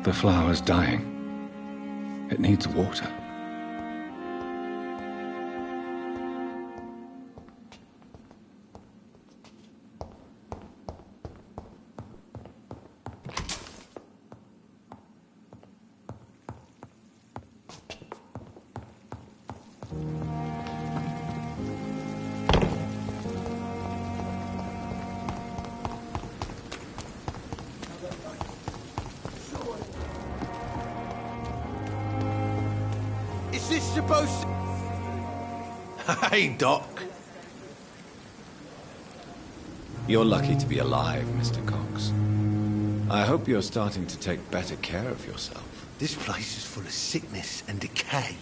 The flower's dying. It needs water. Is this supposed to... Hey, Doc. You're lucky to be alive, Mr. Cox. I hope you're starting to take better care of yourself. This place is full of sickness and decay.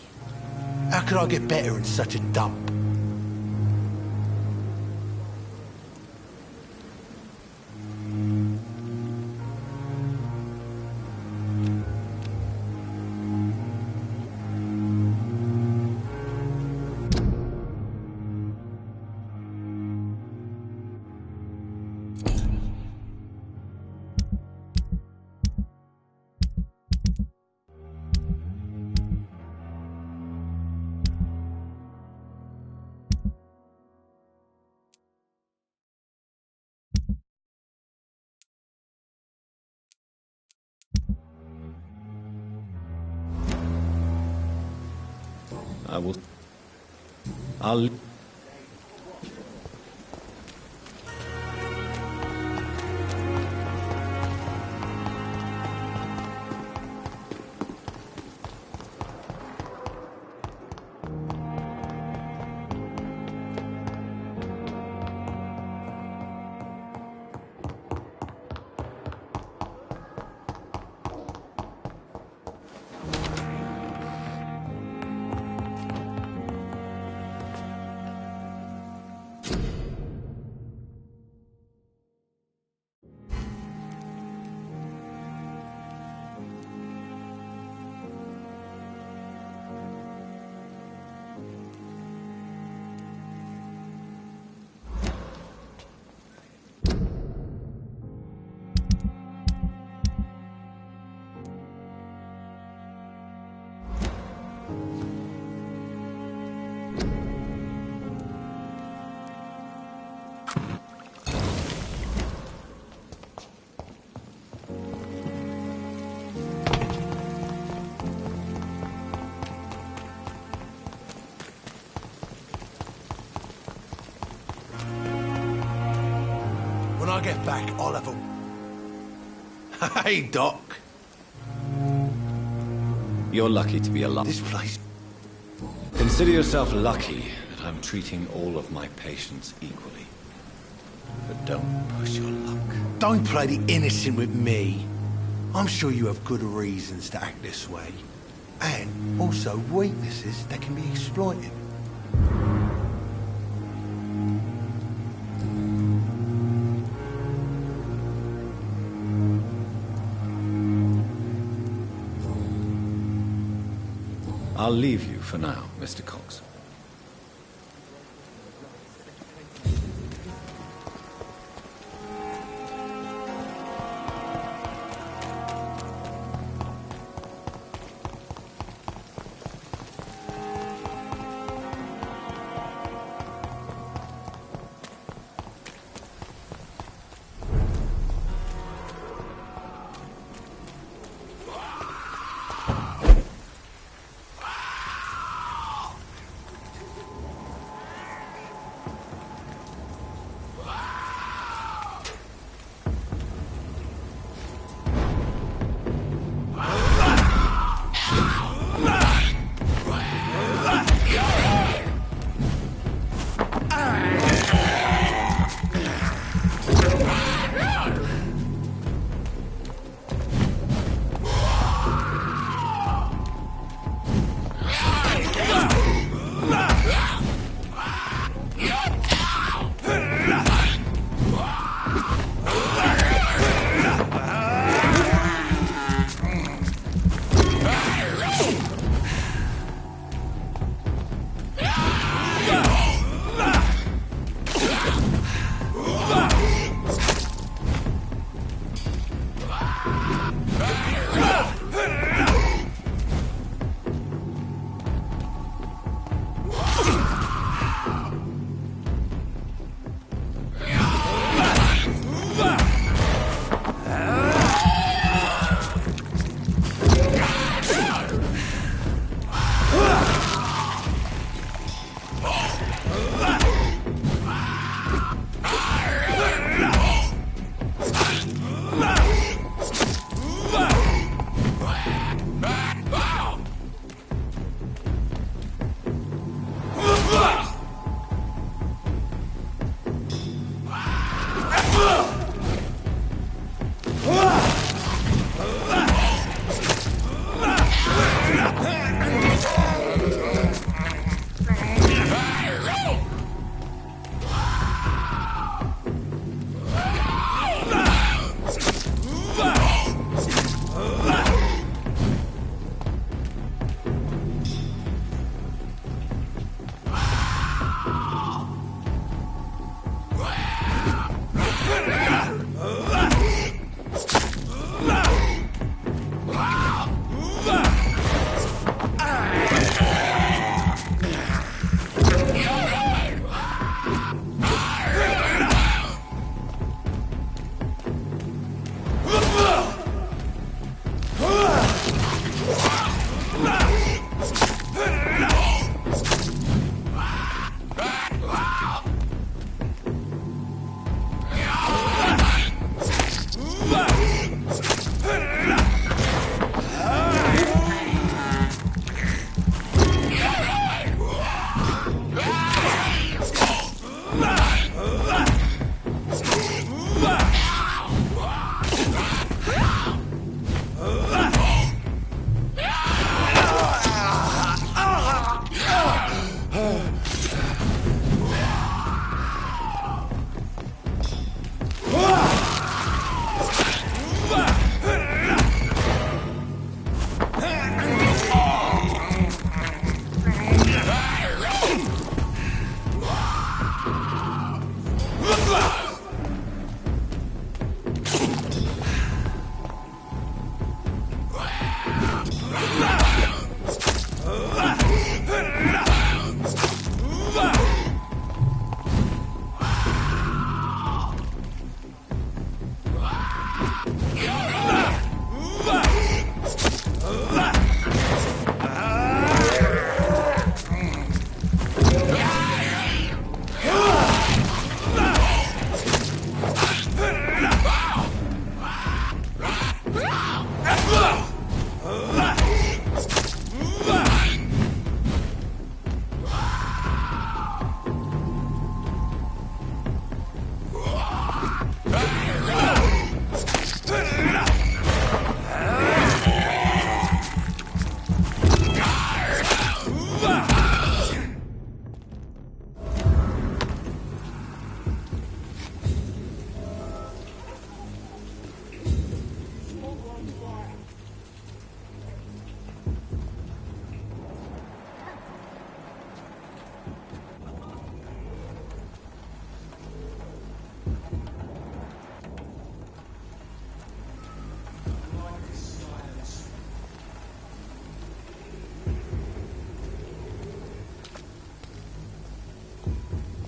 How could I get better in such a dump? I'll... When I get back, I'll have a... Hey, Doc. You're lucky to be alive. This place... Consider yourself lucky that I'm treating all of my patients equally. But don't push your luck. Don't play the innocent with me. I'm sure you have good reasons to act this way. And also weaknesses that can be exploited. I'll leave you for now, Mr. Cox.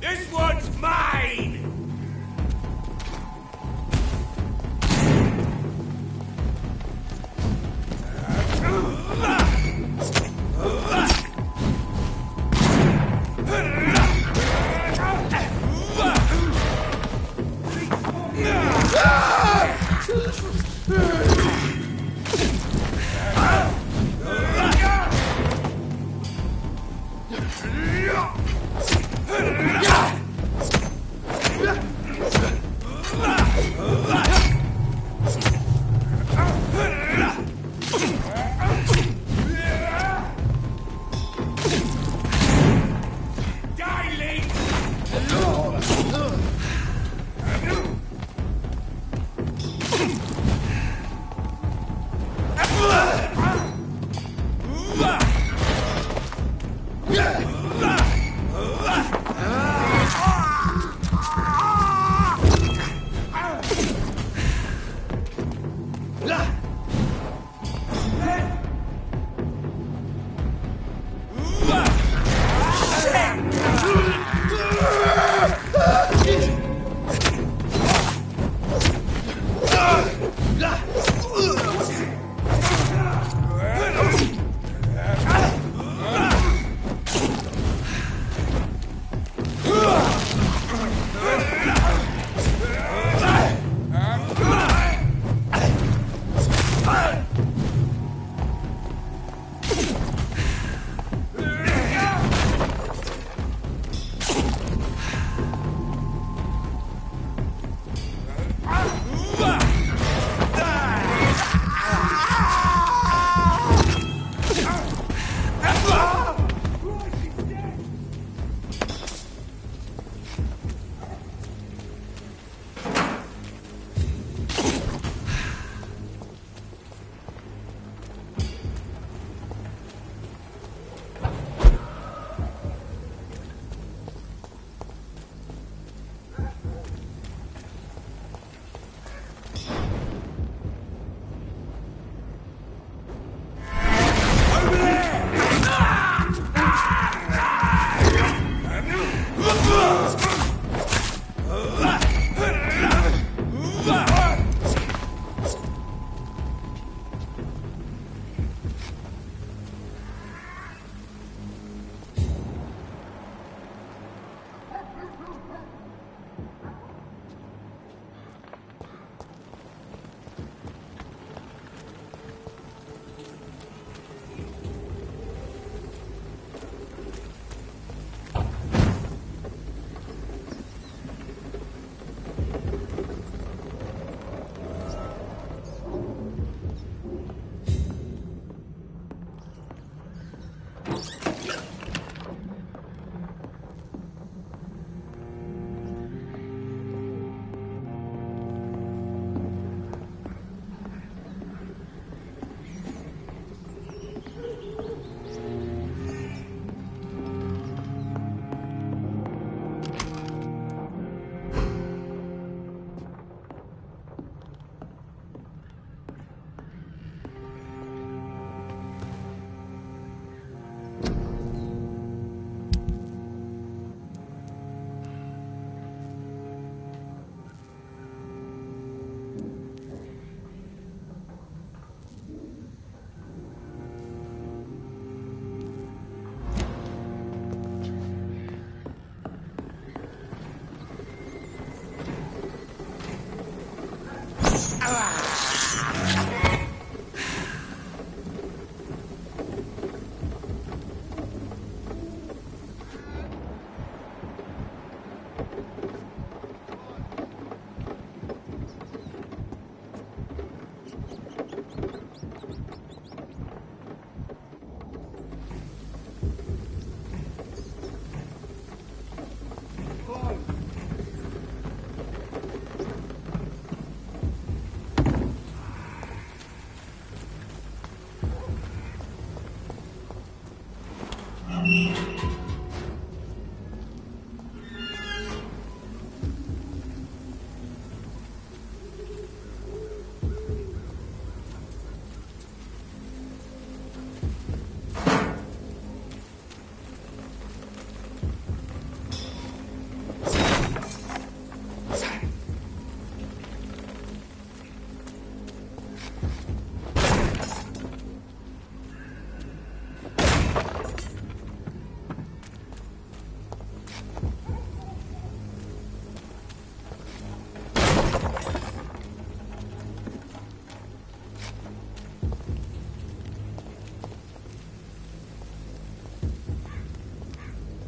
This one's mine!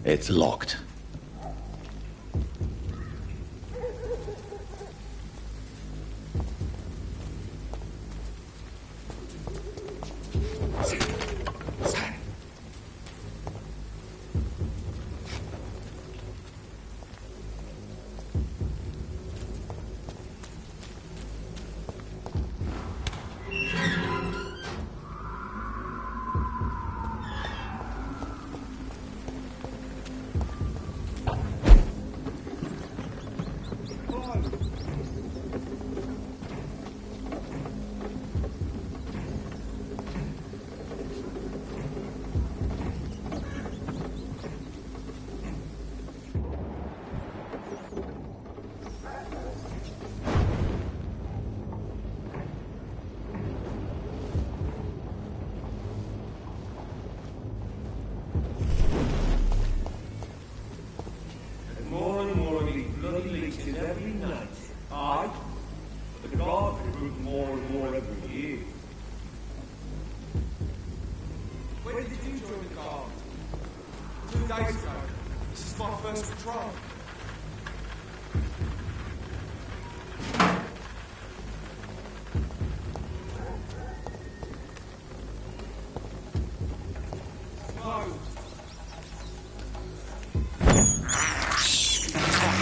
It's locked.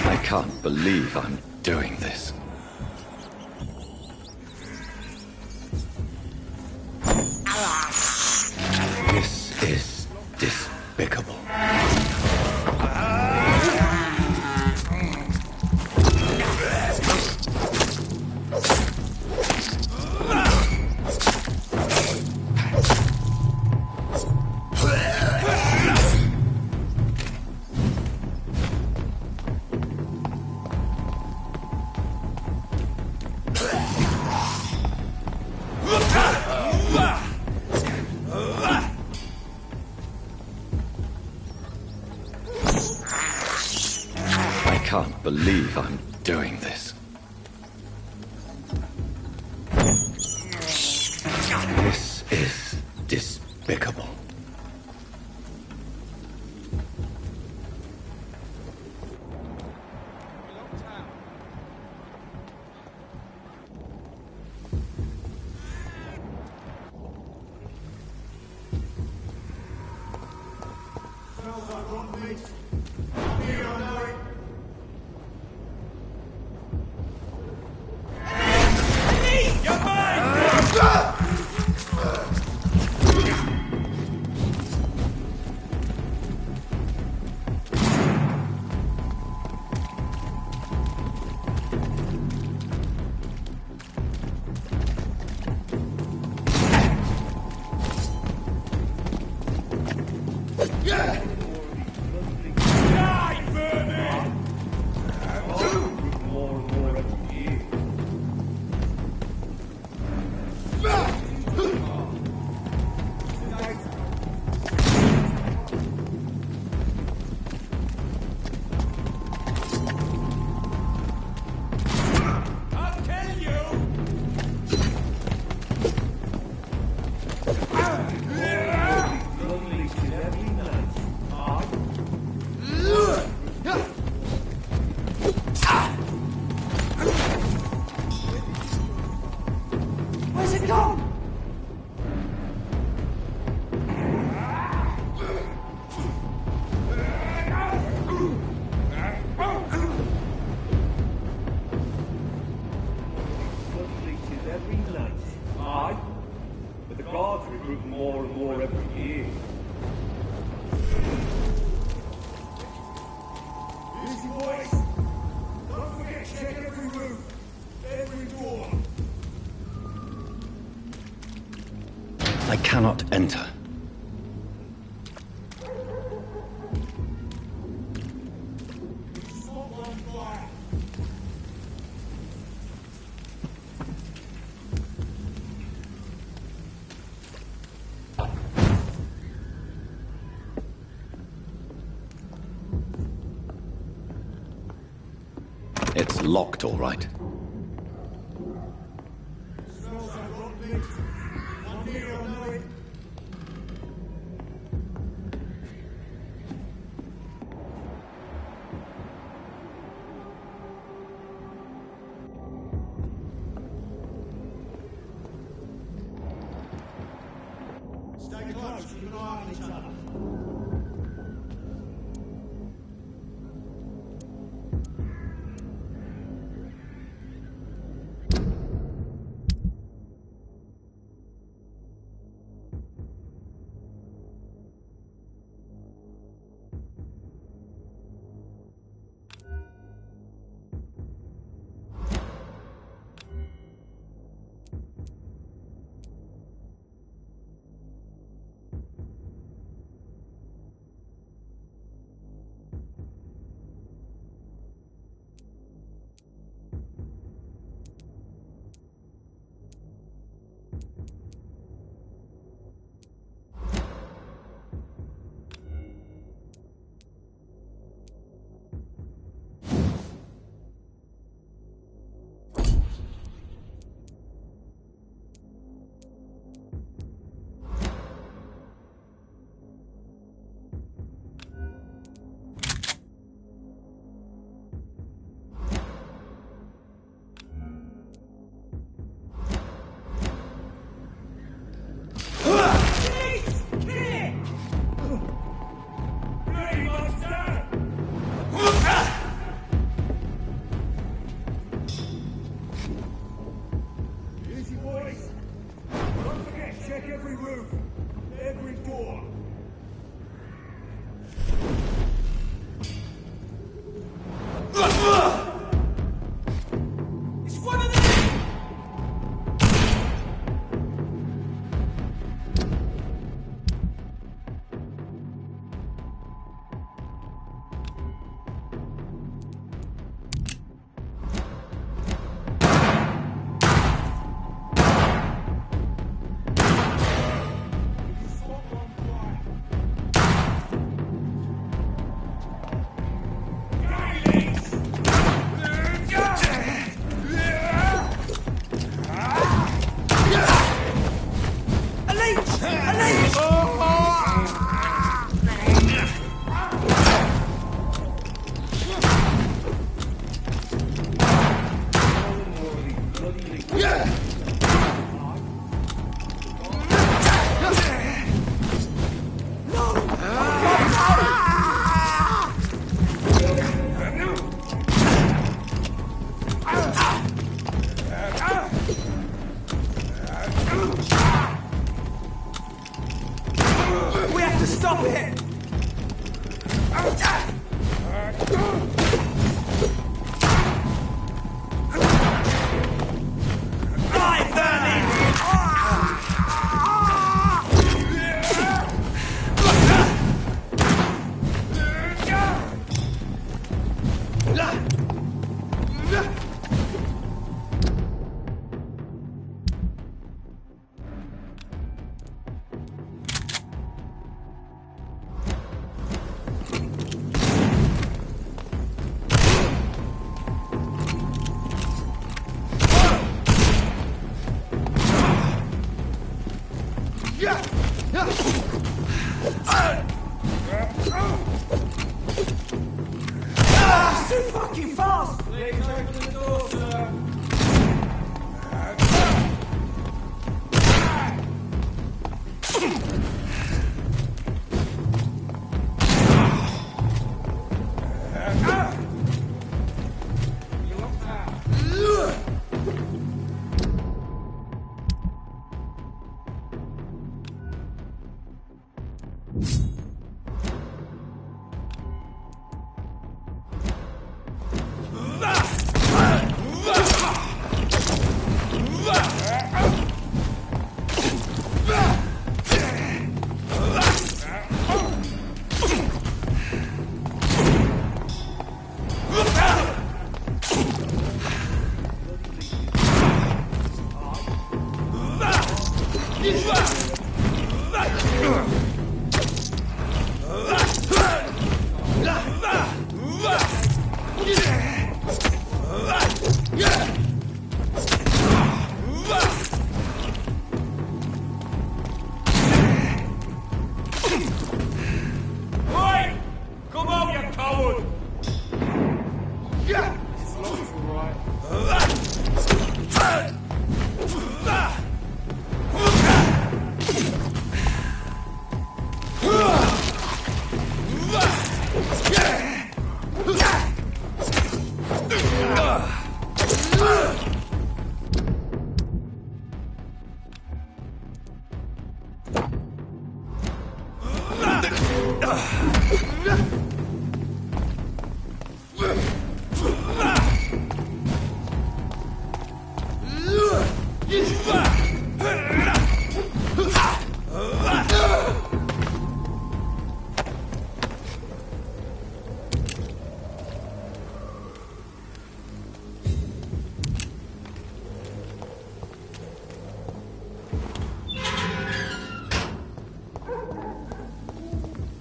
I can't believe I'm doing this. This is despicable. I can't believe I'm doing this. This is despicable. I cannot enter. It's locked, all right.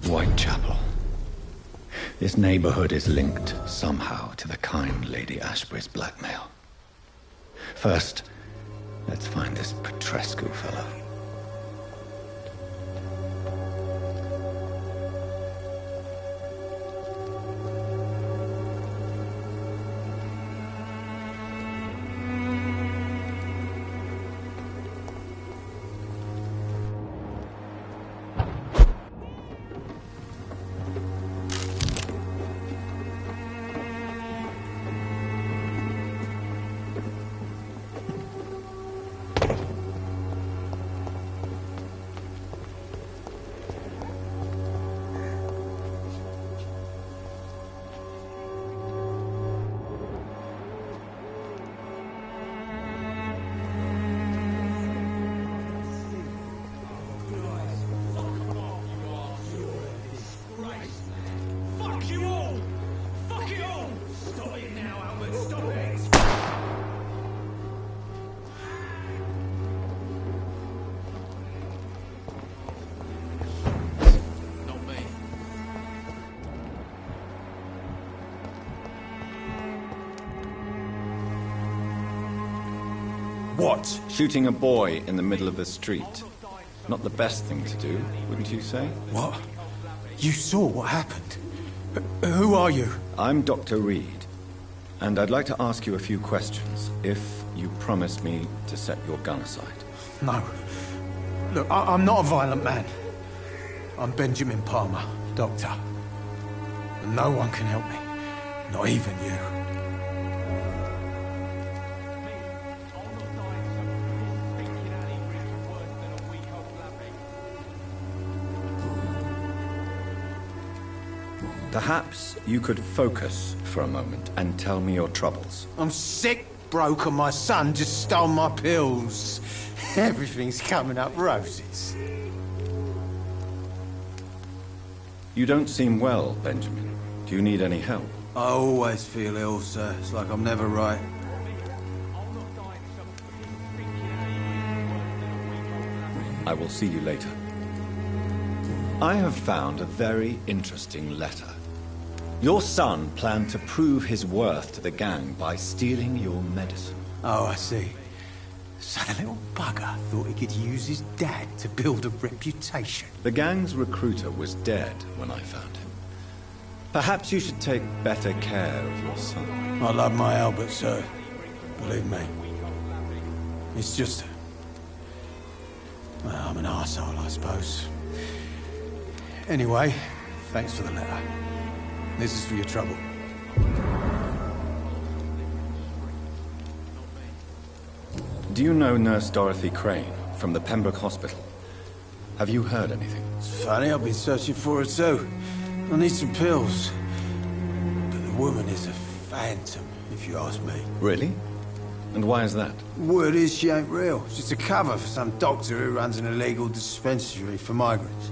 Whitechapel. This neighborhood is linked somehow to the kind Lady Ashbury's blackmail. First, let's find this Petrescu fellow. What? Shooting a boy in the middle of the street. Not the best thing to do, wouldn't you say? What? You saw what happened? Who are you? I'm Dr. Reed, and I'd like to ask you a few questions, if you promise me to set your gun aside. No. Look, I'm not a violent man. I'm Benjamin Palmer, doctor. And no one can help me. Not even you. Perhaps you could focus for a moment and tell me your troubles. I'm sick, broke, and my son just stole my pills. Everything's coming up roses. You don't seem well, Benjamin. Do you need any help? I always feel ill, sir. It's like I'm never right. I will see you later. I have found a very interesting letter. Your son planned to prove his worth to the gang by stealing your medicine. Oh, I see. So the little bugger thought he could use his dad to build a reputation. The gang's recruiter was dead when I found him. Perhaps you should take better care of your son. I love my Albert, sir. Believe me. It's just... well, I'm an arsehole, I suppose. Anyway, thanks for the letter. This is for your trouble. Do you know Nurse Dorothy Crane from the Pembroke Hospital? Have you heard anything? It's funny, I've been searching for her too. I need some pills. But the woman is a phantom, if you ask me. Really? And why is that? Word is she ain't real. She's a cover for some doctor who runs an illegal dispensary for migrants.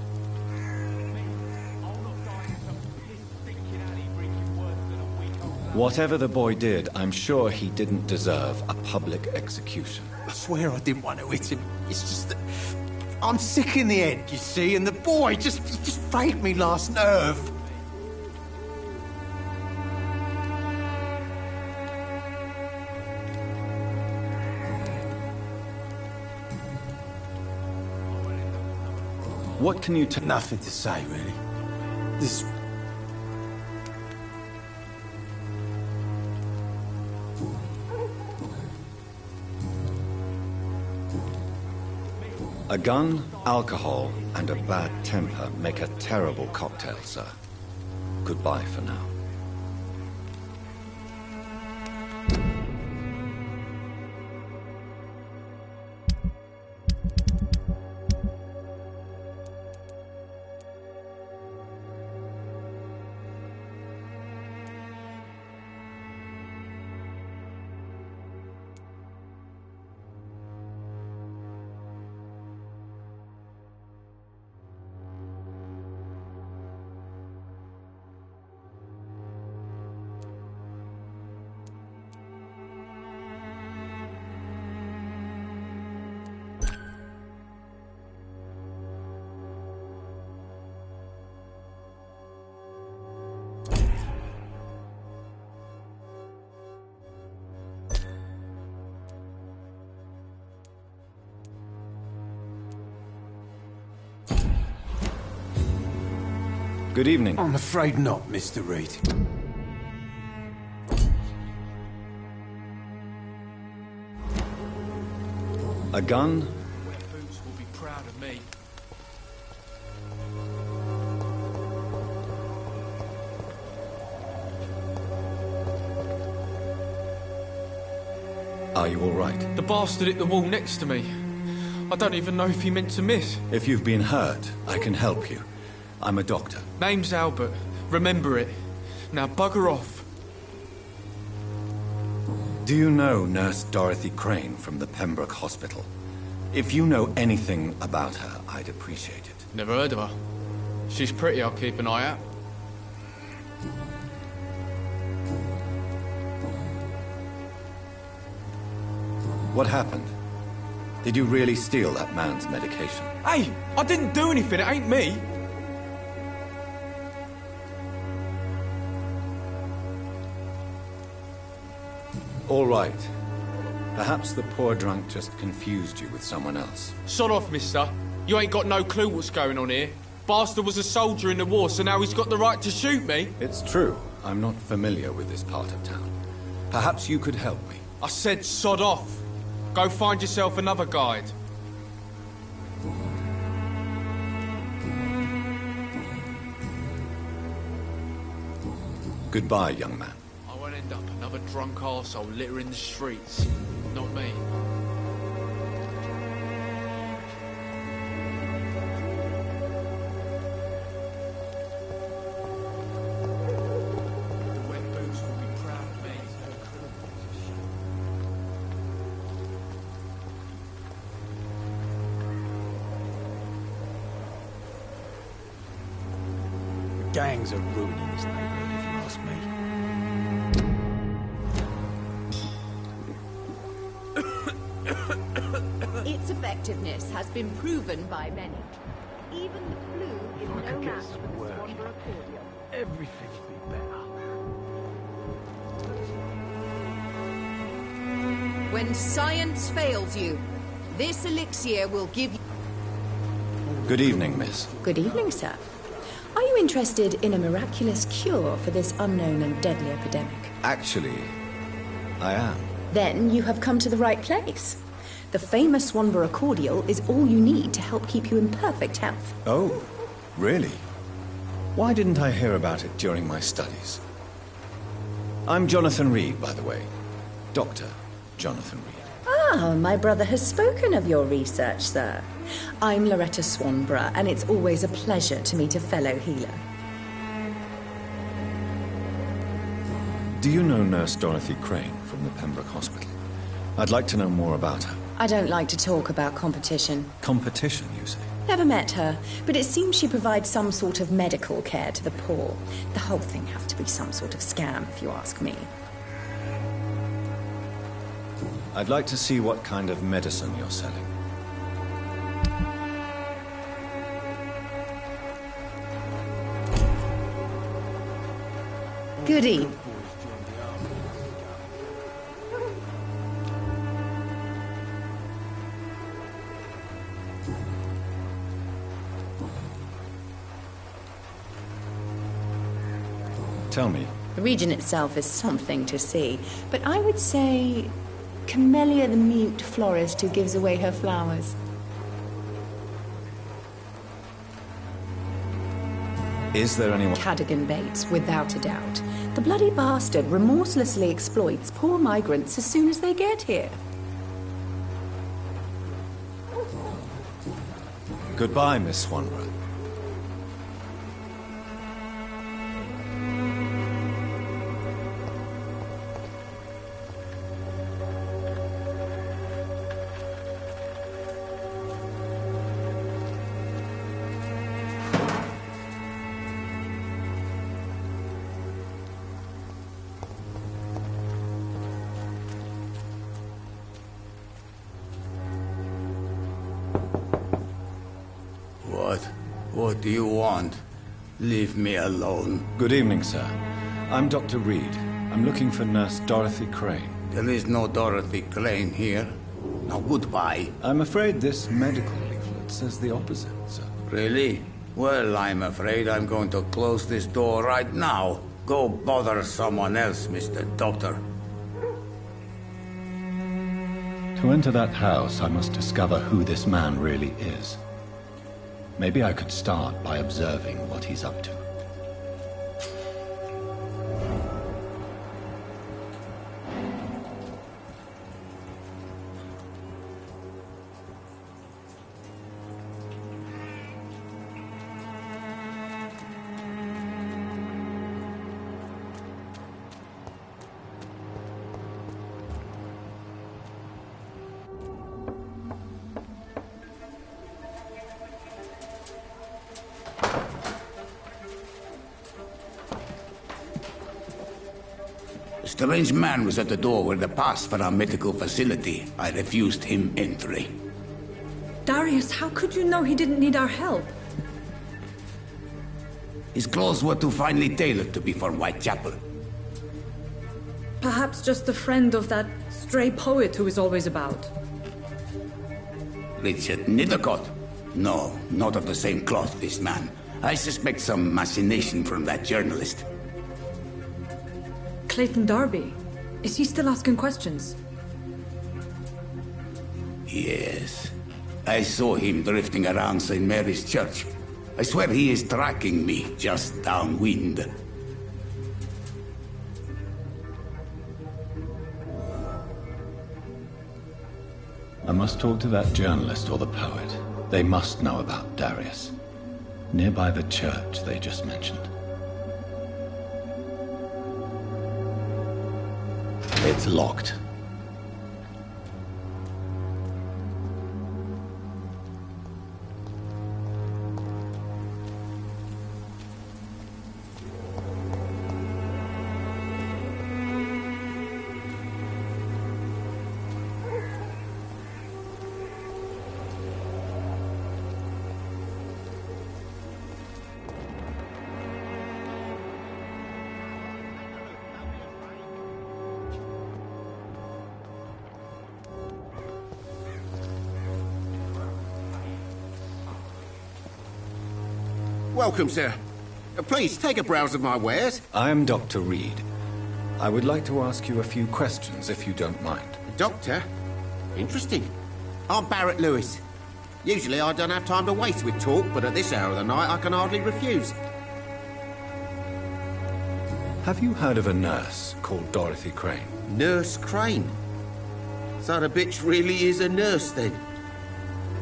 Whatever the boy did, I'm sure he didn't deserve a public execution. I swear I didn't want to hit him. It's just that I'm sick in the head, you see, and the boy just frayed me last nerve. What can you tell? Nothing to say, really. This... A gun, alcohol, and a bad temper make a terrible cocktail, sir. Goodbye for now. Good evening. I'm afraid not, Mr. Reed. A gun? Boots will be proud of me. Are you all right? The bastard hit the wall next to me. I don't even know if he meant to miss. If you've been hurt, I can help you. I'm a doctor. Name's Albert. Remember it. Now bugger off. Do you know Nurse Dorothy Crane from the Pembroke Hospital? If you know anything about her, I'd appreciate it. Never heard of her. She's pretty, I'll keep an eye out. What happened? Did you really steal that man's medication? Hey! I didn't do anything, it ain't me! All right. Perhaps the poor drunk just confused you with someone else. Sod off, mister. You ain't got no clue what's going on here. Bastard was a soldier in the war, so now he's got the right to shoot me. It's true. I'm not familiar with this part of town. Perhaps you could help me. I said sod off. Go find yourself another guide. Goodbye, young man. I won't end up another drunk arsehole littering the streets. Not me. The wet boots will be proud of me. The gangs are ruining this neighborhood, if you ask me. Its effectiveness has been proven by many. Even the flu is no match for the Swander accordion. Everything will be better. When science fails you, this elixir will give you... Good evening, miss. Good evening, sir. Are you interested in a miraculous cure for this unknown and deadly epidemic? Actually, I am. Then you have come to the right place. The famous Swanborough cordial is all you need to help keep you in perfect health. Oh, really? Why didn't I hear about it during my studies? I'm Jonathan Reed, by the way. Dr. Jonathan Reed. Ah, my brother has spoken of your research, sir. I'm Loretta Swanborough, and it's always a pleasure to meet a fellow healer. Do you know Nurse Dorothy Crane from the Pembroke Hospital? I'd like to know more about her. I don't like to talk about competition. Competition, you say? Never met her, but it seems she provides some sort of medical care to the poor. The whole thing has to be some sort of scam, if you ask me. I'd like to see what kind of medicine you're selling. Good evening. Tell me. The region itself is something to see, but I would say Camellia the mute florist who gives away her flowers. Is there anyone... Cadogan Bates, without a doubt. The bloody bastard remorselessly exploits poor migrants as soon as they get here. Goodbye, Miss Swanborough. What do you want? Leave me alone. Good evening, sir. I'm Dr. Reed. I'm looking for Nurse Dorothy Crane. There is no Dorothy Crane here. Now, goodbye. I'm afraid this medical leaflet says the opposite, sir. Really? Well, I'm afraid I'm going to close this door right now. Go bother someone else, Mr. Doctor. To enter that house, I must discover who this man really is. Maybe I could start by observing what he's up to. A strange man was at the door with a pass for our medical facility. I refused him entry. Darius, how could you know he didn't need our help? His clothes were too finely tailored to be for Whitechapel. Perhaps just a friend of that stray poet who is always about. Richard Nithercott? No, not of the same cloth, this man. I suspect some machination from that journalist. Clayton Darby. Is he still asking questions? Yes. I saw him drifting around St. Mary's Church. I swear he is tracking me just downwind. I must talk to that journalist or the poet. They must know about Darius. Nearby the church they just mentioned. It's locked. Welcome, sir. Please, take a browse of my wares. I am Dr. Reed. I would like to ask you a few questions, if you don't mind. Doctor? Interesting. I'm Barrett Lewis. Usually I don't have time to waste with talk, but at this hour of the night I can hardly refuse. Have you heard of a nurse called Dorothy Crane? Nurse Crane? So the bitch really is a nurse, then?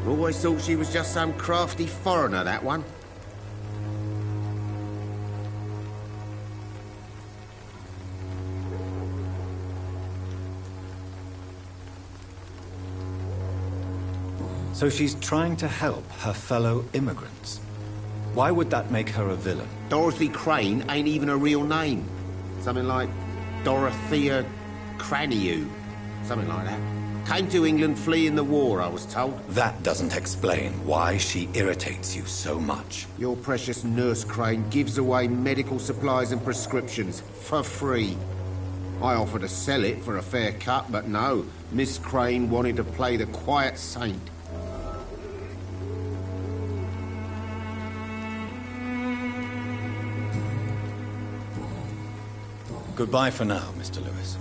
Always thought she was just some crafty foreigner, that one. So she's trying to help her fellow immigrants. Why would that make her a villain? Dorothy Crane ain't even a real name. Something like Dorothea Craniu. Something like that. Came to England fleeing the war, I was told. That doesn't explain why she irritates you so much. Your precious Nurse Crane gives away medical supplies and prescriptions for free. I offered to sell it for a fair cut, but no. Miss Crane wanted to play the quiet saint. Goodbye for now, Mr. Lewis.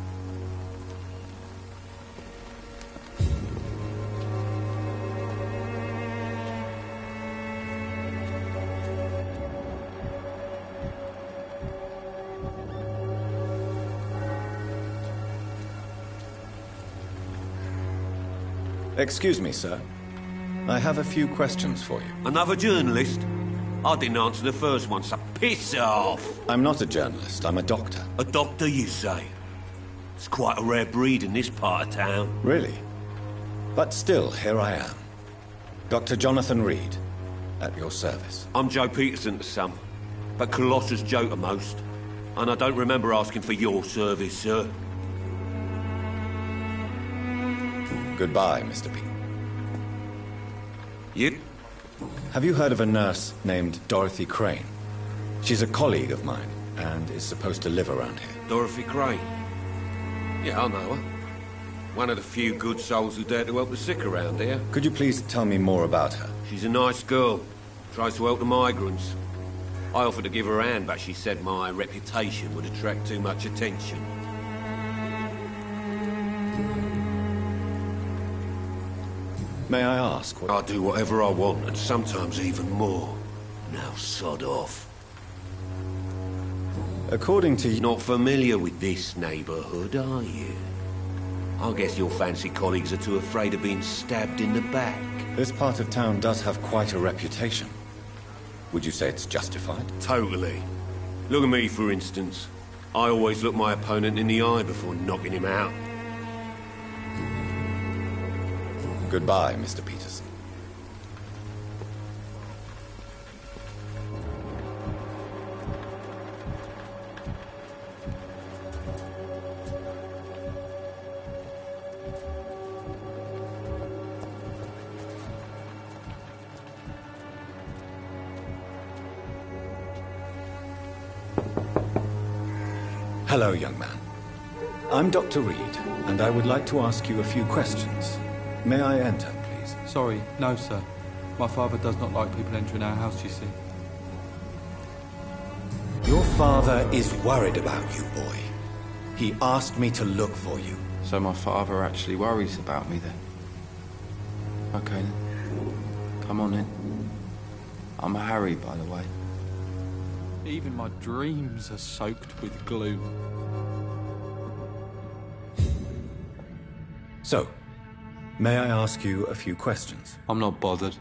Excuse me, sir. I have a few questions for you. Another journalist? I didn't answer the first one, so piss off! I'm not a journalist, I'm a doctor. A doctor, you say? It's quite a rare breed in this part of town. Really? But still, here I am. Dr. Jonathan Reed, at your service. I'm Joe Peterson to some, but Colossus Joe to most. And I don't remember asking for your service, sir. Goodbye, Mr. P. You? Have you heard of a nurse named Dorothy Crane? She's a colleague of mine, and is supposed to live around here. Dorothy Crane? Yeah, I know her. One of the few good souls who dare to help the sick around here. Could you please tell me more about her? She's a nice girl. Tries to help the migrants. I offered to give her a hand, but she said my reputation would attract too much attention. May I ask what... I do whatever I want, and sometimes even more. Now sod off. According to you... Not familiar with this neighborhood, are you? I guess your fancy colleagues are too afraid of being stabbed in the back. This part of town does have quite a reputation. Would you say it's justified? Totally. Look at me, for instance. I always look my opponent in the eye before knocking him out. Goodbye, Mr. Peterson. Hello, young man. I'm Dr. Reed, and I would like to ask you a few questions. May I enter, please? Sorry, no, sir. My father does not like people entering our house, you see. Your father is worried about you, boy. He asked me to look for you. So my father actually worries about me, then? Okay, then. Come on in. I'm Harry, by the way. Even my dreams are soaked with glue. So, may I ask you a few questions? I'm not bothered.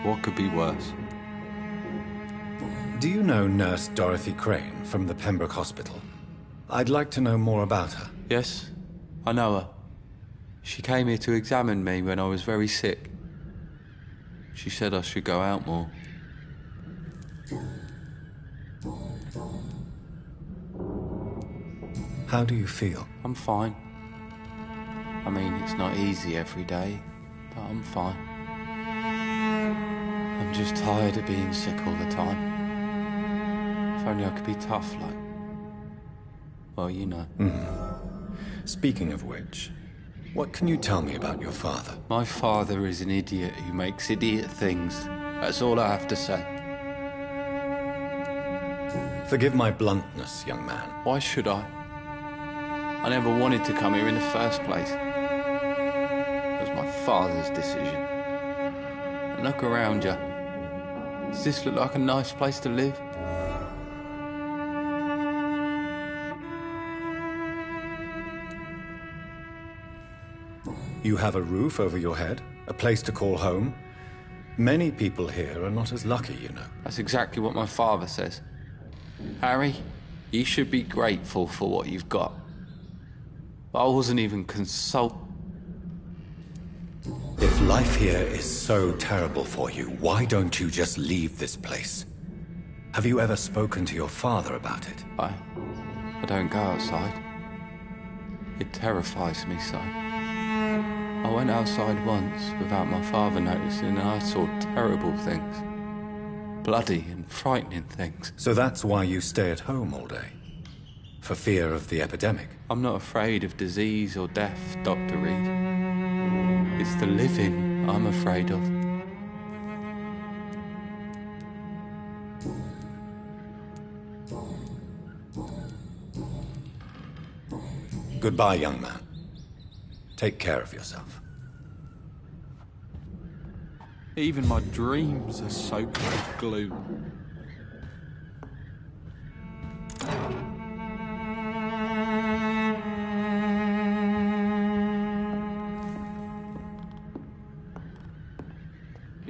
What could be worse? Do you know Nurse Dorothy Crane from the Pembroke Hospital? I'd like to know more about her. Yes, I know her. She came here to examine me when I was very sick. She said I should go out more. How do you feel? I'm fine. I mean, it's not easy every day, but I'm fine. I'm just tired of being sick all the time. If only I could be tough like... Well, you know. Speaking of which, what can you tell me about your father? My father is an idiot who makes idiot things. That's all I have to say. Forgive my bluntness, young man. Why should I? I never wanted to come here in the first place. It was my father's decision. And look around you. Does this look like a nice place to live? You have a roof over your head, a place to call home. Many people here are not as lucky, you know. That's exactly what my father says. Harry, you should be grateful for what you've got. But I wasn't even If life here is so terrible for you, why don't you just leave this place? Have you ever spoken to your father about it? I don't go outside. It terrifies me so. I went outside once without my father noticing and I saw terrible things. Bloody and frightening things. So that's why you stay at home all day? For fear of the epidemic? I'm not afraid of disease or death, Dr. Reed. It's the living I'm afraid of. Goodbye, young man. Take care of yourself. Even my dreams are soaked with glue.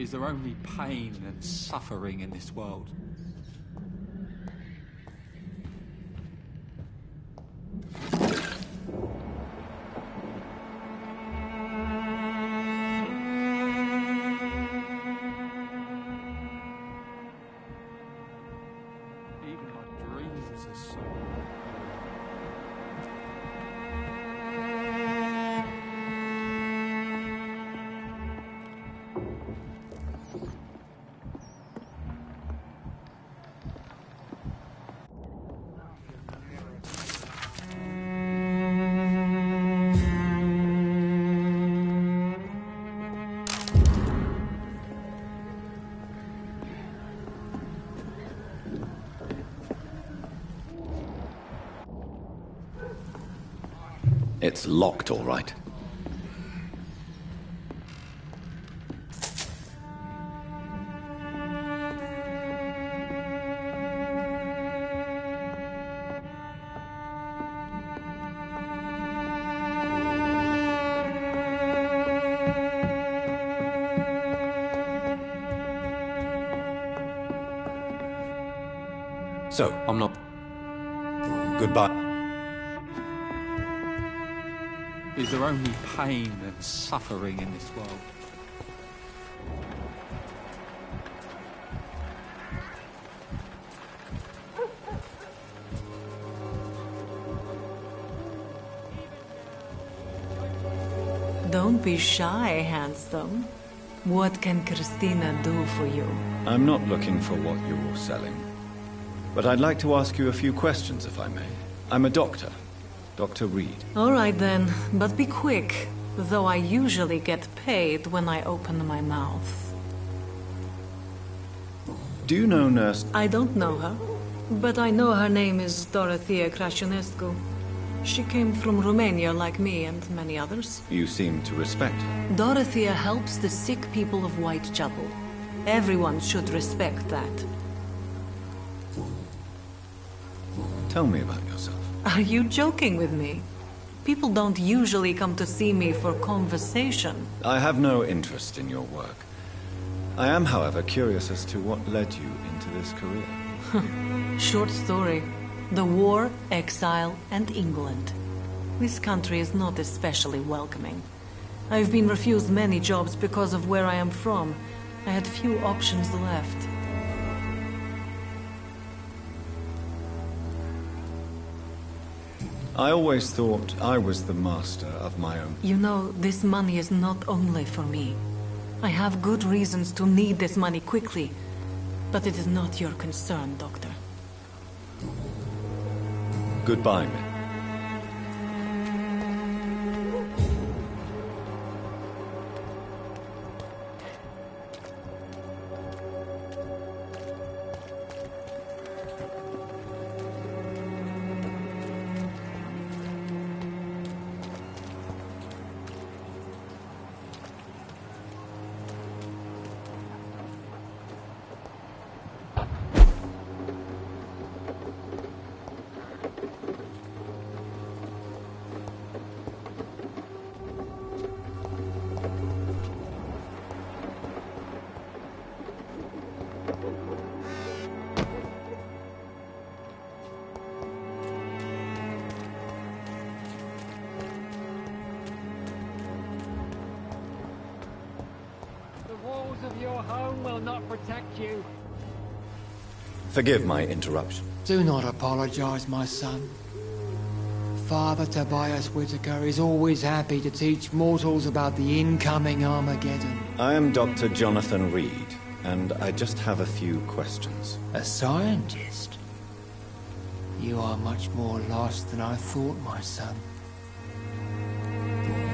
Is there only pain and suffering in this world? Even my dreams are so... It's locked, all right. So, I'm not... goodbye. Is there only pain and suffering in this world? Don't be shy, handsome. What can Christina do for you? I'm not looking for what you're selling. But I'd like to ask you a few questions, if I may. I'm a doctor. Dr. Reed. All right then, but be quick, though I usually get paid when I open my mouth. Do you know Nurse... I don't know her, but I know her name is Dorothea Crasionescu. She came from Romania like me and many others. You seem to respect her. Dorothea helps the sick people of Whitechapel. Everyone should respect that. Tell me about yourself. Are you joking with me? People don't usually come to see me for conversation. I have no interest in your work. I am, however, curious as to what led you into this career. Short story. The war, exile, and England. This country is not especially welcoming. I've been refused many jobs because of where I am from. I had few options left. I always thought I was the master of my own... You know, this money is not only for me. I have good reasons to need this money quickly. But it is not your concern, Doctor. Goodbye, Mick. Forgive my interruption. Do not apologize, my son. Father Tobias Whitaker is always happy to teach mortals about the incoming Armageddon. I am Dr. Jonathan Reed, and I just have a few questions. A scientist? You are much more lost than I thought, my son.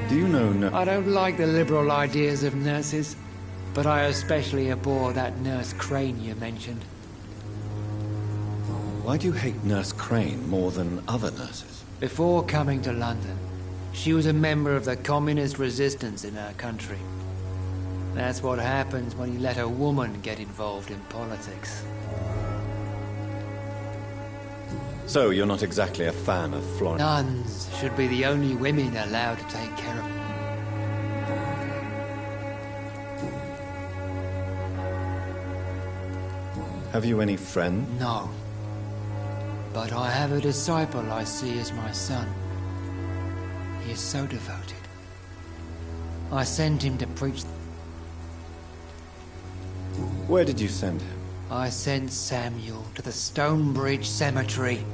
Do you know I don't like the liberal ideas of nurses, but I especially abhor that Nurse Crane you mentioned. Why do you hate Nurse Crane more than other nurses? Before coming to London, she was a member of the communist resistance in her country. That's what happens when you let a woman get involved in politics. So you're not exactly a fan of Florence? Nuns should be the only women allowed to take care of Have you any friends? No. But I have a disciple I see as my son. He is so devoted. I send him to preach. Where did you send him? I sent Samuel to the Stonebridge Cemetery,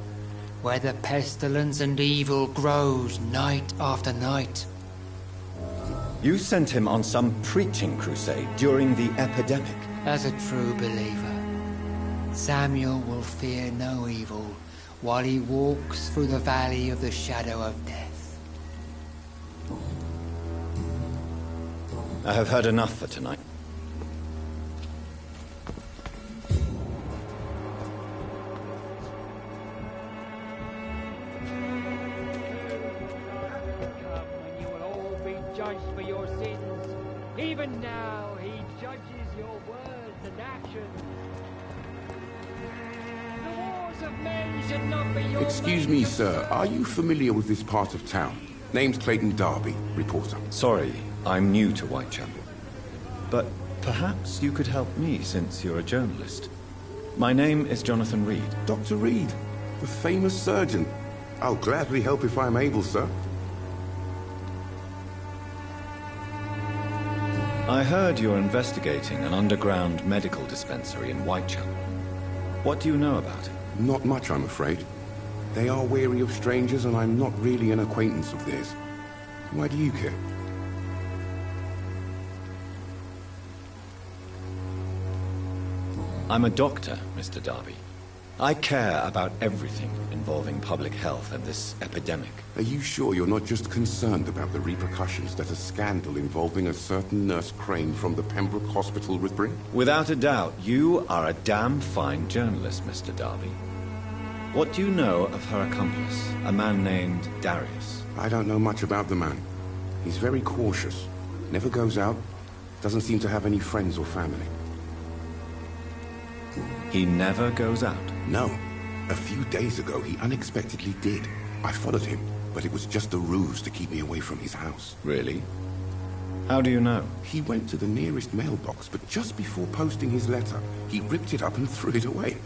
where the pestilence and evil grows night after night. You sent him on some preaching crusade during the epidemic. As a true believer, Samuel will fear no evil while he walks through the valley of the shadow of death. I have heard enough for tonight. Even now, he judges your words and actions. The wars of men should not be your... Excuse me, sir. Are you familiar with this part of town? Name's Clayton Darby, reporter. Sorry, I'm new to Whitechapel. But perhaps you could help me, since you're a journalist. My name is Jonathan Reed. Dr. Reed, the famous surgeon. I'll gladly help if I'm able, sir. I heard you're investigating an underground medical dispensary in Whitechapel. What do you know about it? Not much, I'm afraid. They are wary of strangers, and I'm not really an acquaintance of theirs. Why do you care? I'm a doctor, Mr. Darby. I care about everything involving public health and this epidemic. Are you sure you're not just concerned about the repercussions that a scandal involving a certain Nurse Crane from the Pembroke Hospital would bring? Without a doubt, you are a damn fine journalist, Mr. Darby. What do you know of her accomplice, a man named Darius? I don't know much about the man. He's very cautious, never goes out, doesn't seem to have any friends or family. He never goes out? No. A few days ago, he unexpectedly did. I followed him, but it was just a ruse to keep me away from his house. Really? How do you know? He went to the nearest mailbox, but just before posting his letter, he ripped it up and threw it away.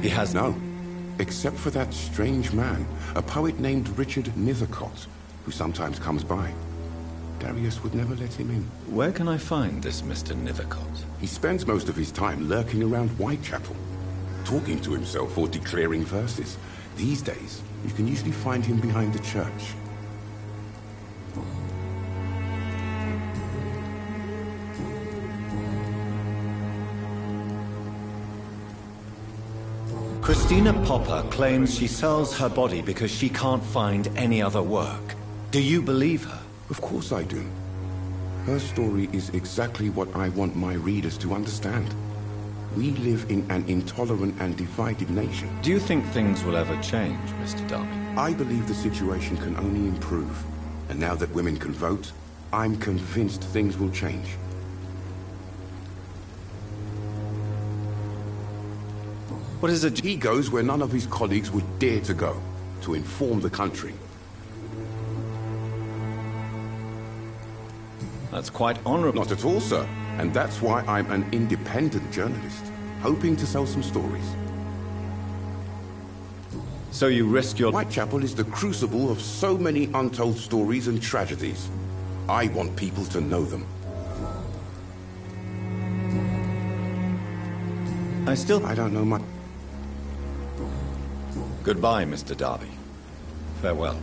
He has... No. Except for that strange man, a poet named Richard Nethercott, who sometimes comes by. Darius would never let him in. Where can I find this Mr. Nethercott? He spends most of his time lurking around Whitechapel, talking to himself or declaring verses. These days, you can usually find him behind the church. Christina Popper claims she sells her body because she can't find any other work. Do you believe her? Of course I do. Her story is exactly what I want my readers to understand. We live in an intolerant and divided nation. Do you think things will ever change, Mr. Darby? I believe the situation can only improve. And now that women can vote, I'm convinced things will change. What is it? He goes where none of his colleagues would dare to go, to inform the country. That's quite honorable. Not at all, sir. And that's why I'm an independent journalist, hoping to sell some stories. So you risk your... Whitechapel is the crucible of so many untold stories and tragedies. I want people to know them. I don't know much. Goodbye, Mr. Darby. Farewell.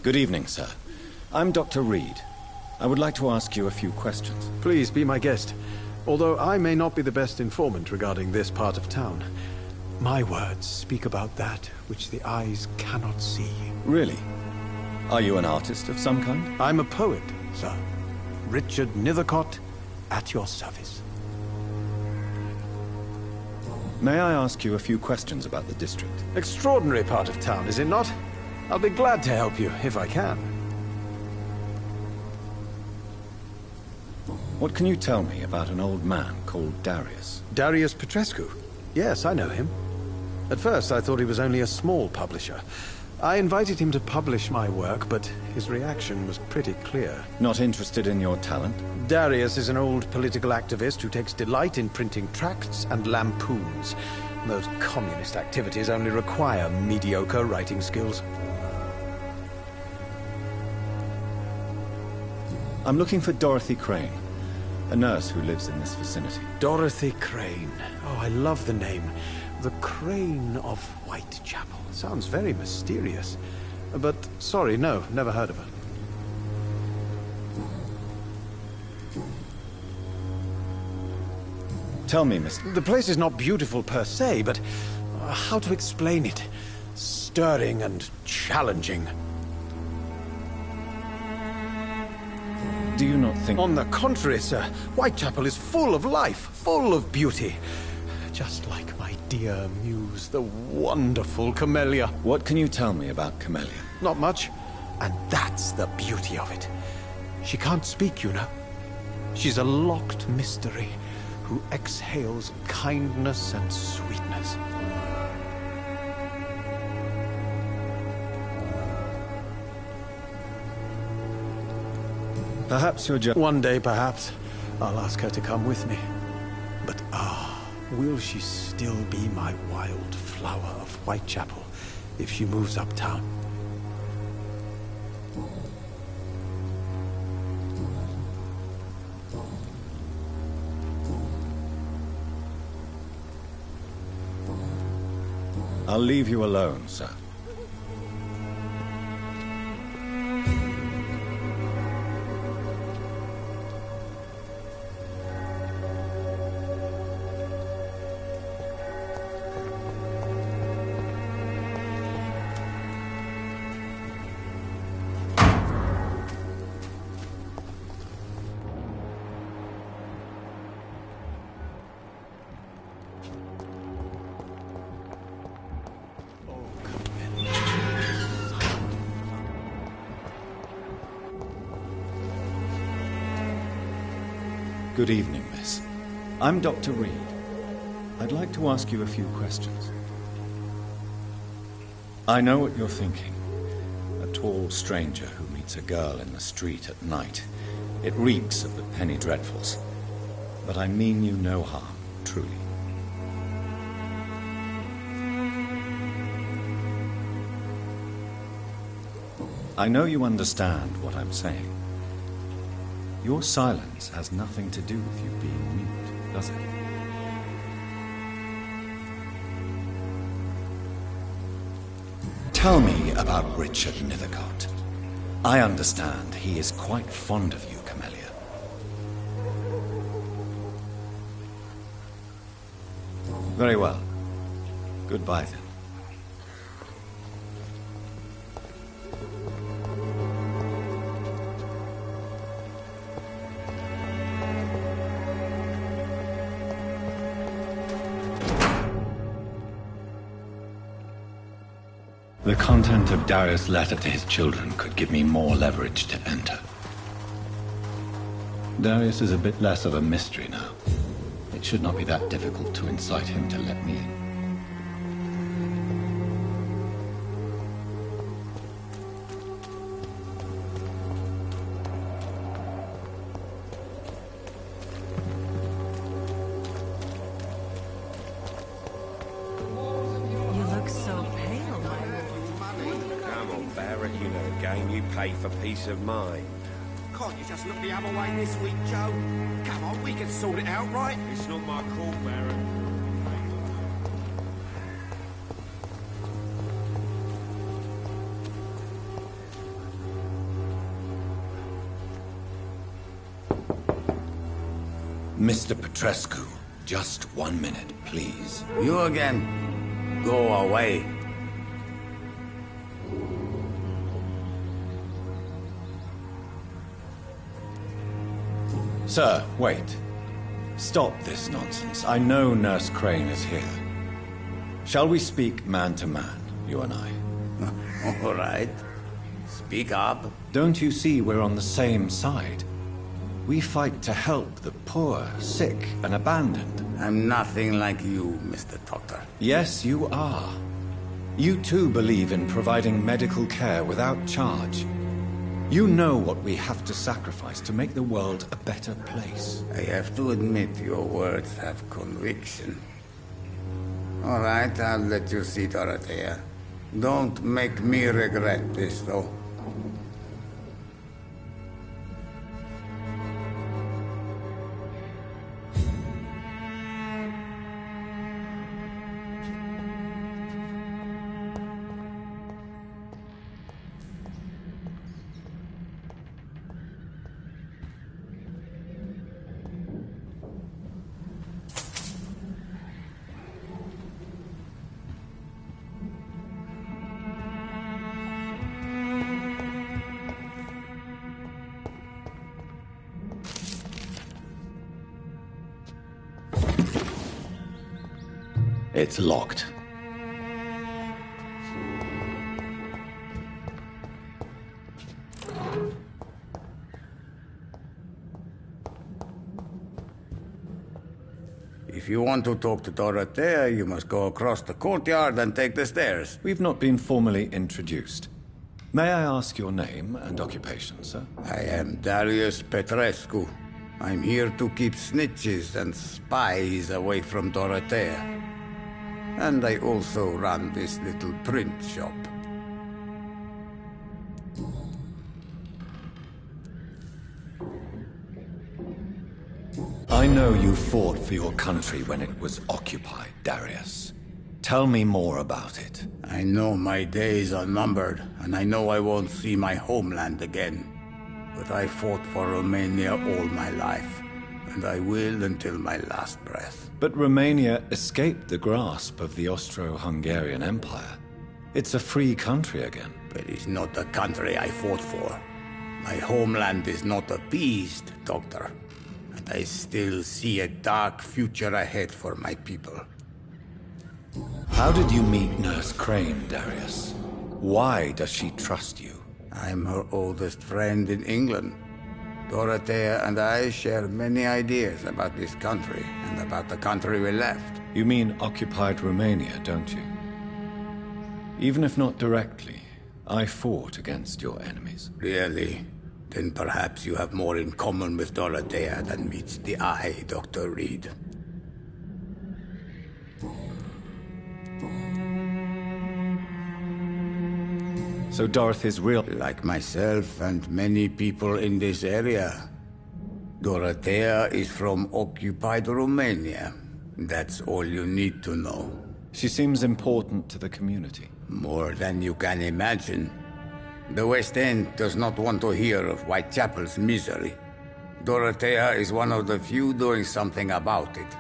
Good evening, sir. I'm Dr. Reed. I would like to ask you a few questions. Please be my guest. Although I may not be the best informant regarding this part of town, my words speak about that which the eyes cannot see. Really? Are you an artist of some kind? I'm a poet, sir. Richard Nethercott, at your service. May I ask you a few questions about the district? Extraordinary part of town, is it not? I'll be glad to help you, if I can. What can you tell me about an old man called Darius? Darius Petrescu? Yes, I know him. At first, I thought he was only a small publisher. I invited him to publish my work, but his reaction was pretty clear. Not interested in your talent? Darius is an old political activist who takes delight in printing tracts and lampoons. Those communist activities only require mediocre writing skills. I'm looking for Dorothy Crane, a nurse who lives in this vicinity. Dorothy Crane. Oh, I love the name. The Crane of Whitechapel. Sounds very mysterious. But, sorry, no, never heard of her. Tell me, Miss... The place is not beautiful per se, but how to explain it? Stirring and challenging. Do you not think... On the contrary, sir. Whitechapel is full of life, full of beauty. Just like my dear muse, the wonderful Camellia. What can you tell me about Camellia? Not much. And that's the beauty of it. She can't speak, you know. She's a locked mystery who exhales kindness and sweetness. Perhaps you're just... One day, perhaps, I'll ask her to come with me. But will she still be my wild flower of Whitechapel if she moves uptown? I'll leave you alone, sir. Good evening, miss. I'm Dr. Reed. I'd like to ask you a few questions. I know what you're thinking. A tall stranger who meets a girl in the street at night. It reeks of the penny dreadfuls. But I mean you no harm, truly. I know you understand what I'm saying. Your silence has nothing to do with you being mute, does it? Tell me about Richard Nethercott. I understand he is quite fond of you, Camellia. Very well. Goodbye, then. The content of Darius' letter to his children could give me more leverage to enter. Darius is a bit less of a mystery now. It should not be that difficult to incite him to let me in. For peace of mind. Can't you just look the other way this week, Joe? Come on, we can sort it out, right? It's not my call, Baron. Mr. Petrescu, just 1 minute, please. You again? Go away. Sir, wait. Stop this nonsense. I know Nurse Crane is here. Shall we speak man to man, you and I? All right. Speak up. Don't you see we're on the same side? We fight to help the poor, sick, and abandoned. I'm nothing like you, Mr. Doctor. Yes, you are. You too believe in providing medical care without charge. You know what we have to sacrifice to make the world a better place. I have to admit your words have conviction. All right, I'll let you see Dorothea. Don't make me regret this, though. It's locked. If you want to talk to Dorothea, you must go across the courtyard and take the stairs. We've not been formally introduced. May I ask your name and occupation, sir? I am Darius Petrescu. I'm here to keep snitches and spies away from Dorothea. And I also run this little print shop. I know you fought for your country when it was occupied, Darius. Tell me more about it. I know my days are numbered, and I know I won't see my homeland again. But I fought for Romania all my life, and I will until my last breath. But Romania escaped the grasp of the Austro-Hungarian Empire. It's a free country again. But it's not the country I fought for. My homeland is not appeased, Doctor. And I still see a dark future ahead for my people. How did you meet Nurse Crane, Darius? Why does she trust you? I'm her oldest friend in England. Dorothea and I share many ideas about this country and about the country we left. You mean occupied Romania, don't you? Even if not directly, I fought against your enemies. Really? Then perhaps you have more in common with Dorothea than meets the eye, Dr. Reed. So Dorothy's real... Like myself and many people in this area. Dorothea is from occupied Romania. That's all you need to know. She seems important to the community. More than you can imagine. The West End does not want to hear of Whitechapel's misery. Dorothea is one of the few doing something about it.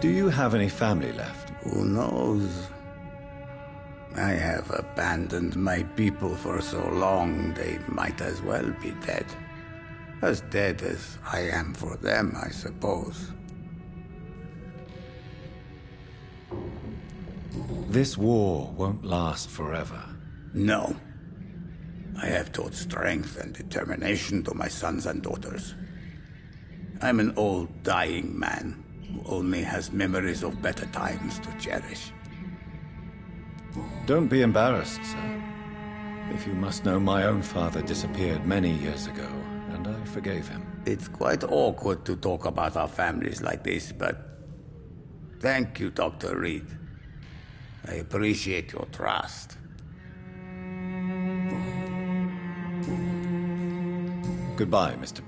Do you have any family left? Who knows? I have abandoned my people for so long, they might as well be dead. As dead as I am for them, I suppose. This war won't last forever. No. I have taught strength and determination to my sons and daughters. I'm an old, dying man who only has memories of better times to cherish. Don't be embarrassed, sir. If you must know, my own father disappeared many years ago, and I forgave him. It's quite awkward to talk about our families like this, but... Thank you, Dr. Reed. I appreciate your trust. Goodbye, Mr.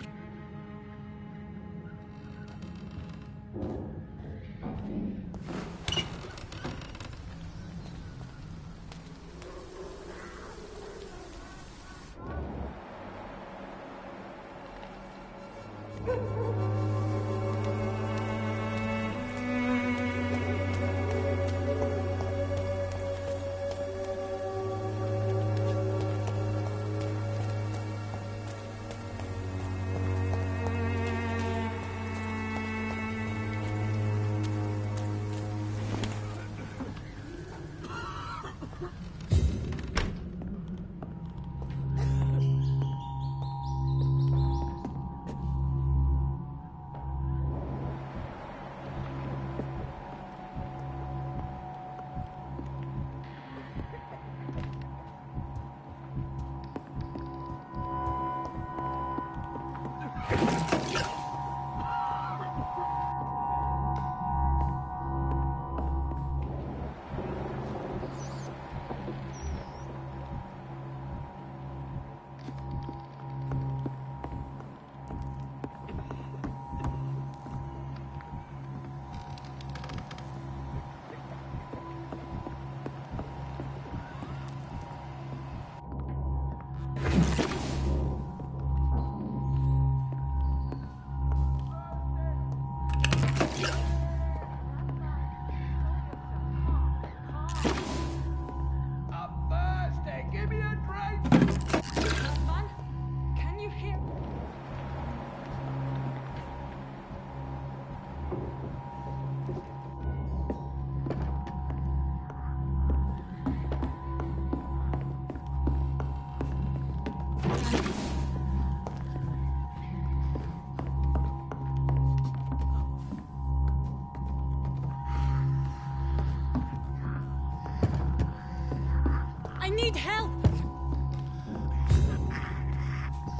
need help!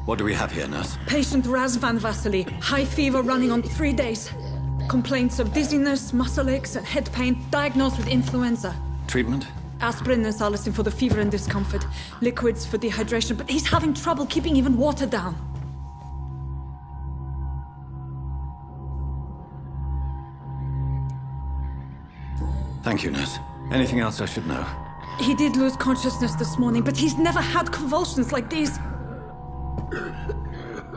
What do we have here, nurse? Patient Raz Van Vasily. High fever running on 3 days. Complaints of dizziness, muscle aches, and head pain. Diagnosed with influenza. Treatment? Aspirin and salicin for the fever and discomfort. Liquids for dehydration, but he's having trouble keeping even water down. Thank you, nurse. Anything else I should know? He did lose consciousness this morning, but he's never had convulsions like these.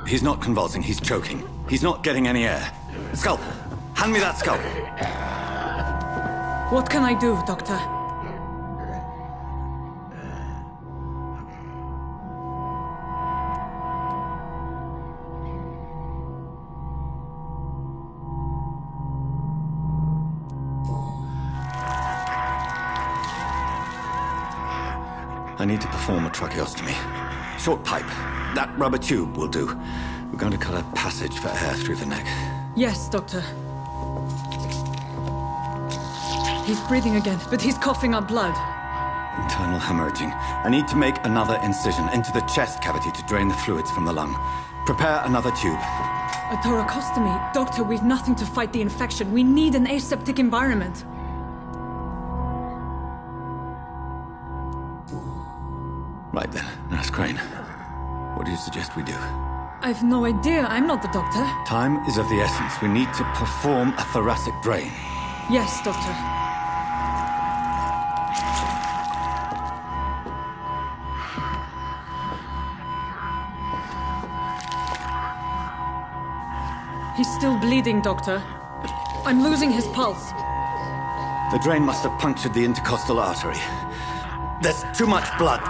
He's not convulsing, he's choking. He's not getting any air. Scalpel! Hand me that scalpel! What can I do, Doctor? I need to perform a tracheostomy. Short pipe. That rubber tube will do. We're going to cut a passage for air through the neck. Yes, Doctor. He's breathing again, but he's coughing up blood. Internal hemorrhaging. I need to make another incision into the chest cavity to drain the fluids from the lung. Prepare another tube. A thoracostomy? Doctor, we've nothing to fight the infection. We need an aseptic environment. Right then, Nurse Crane. What do you suggest we do? I've no idea. I'm not the doctor. Time is of the essence. We need to perform a thoracic drain. Yes, Doctor. He's still bleeding, Doctor. I'm losing his pulse. The drain must have punctured the intercostal artery. There's too much blood.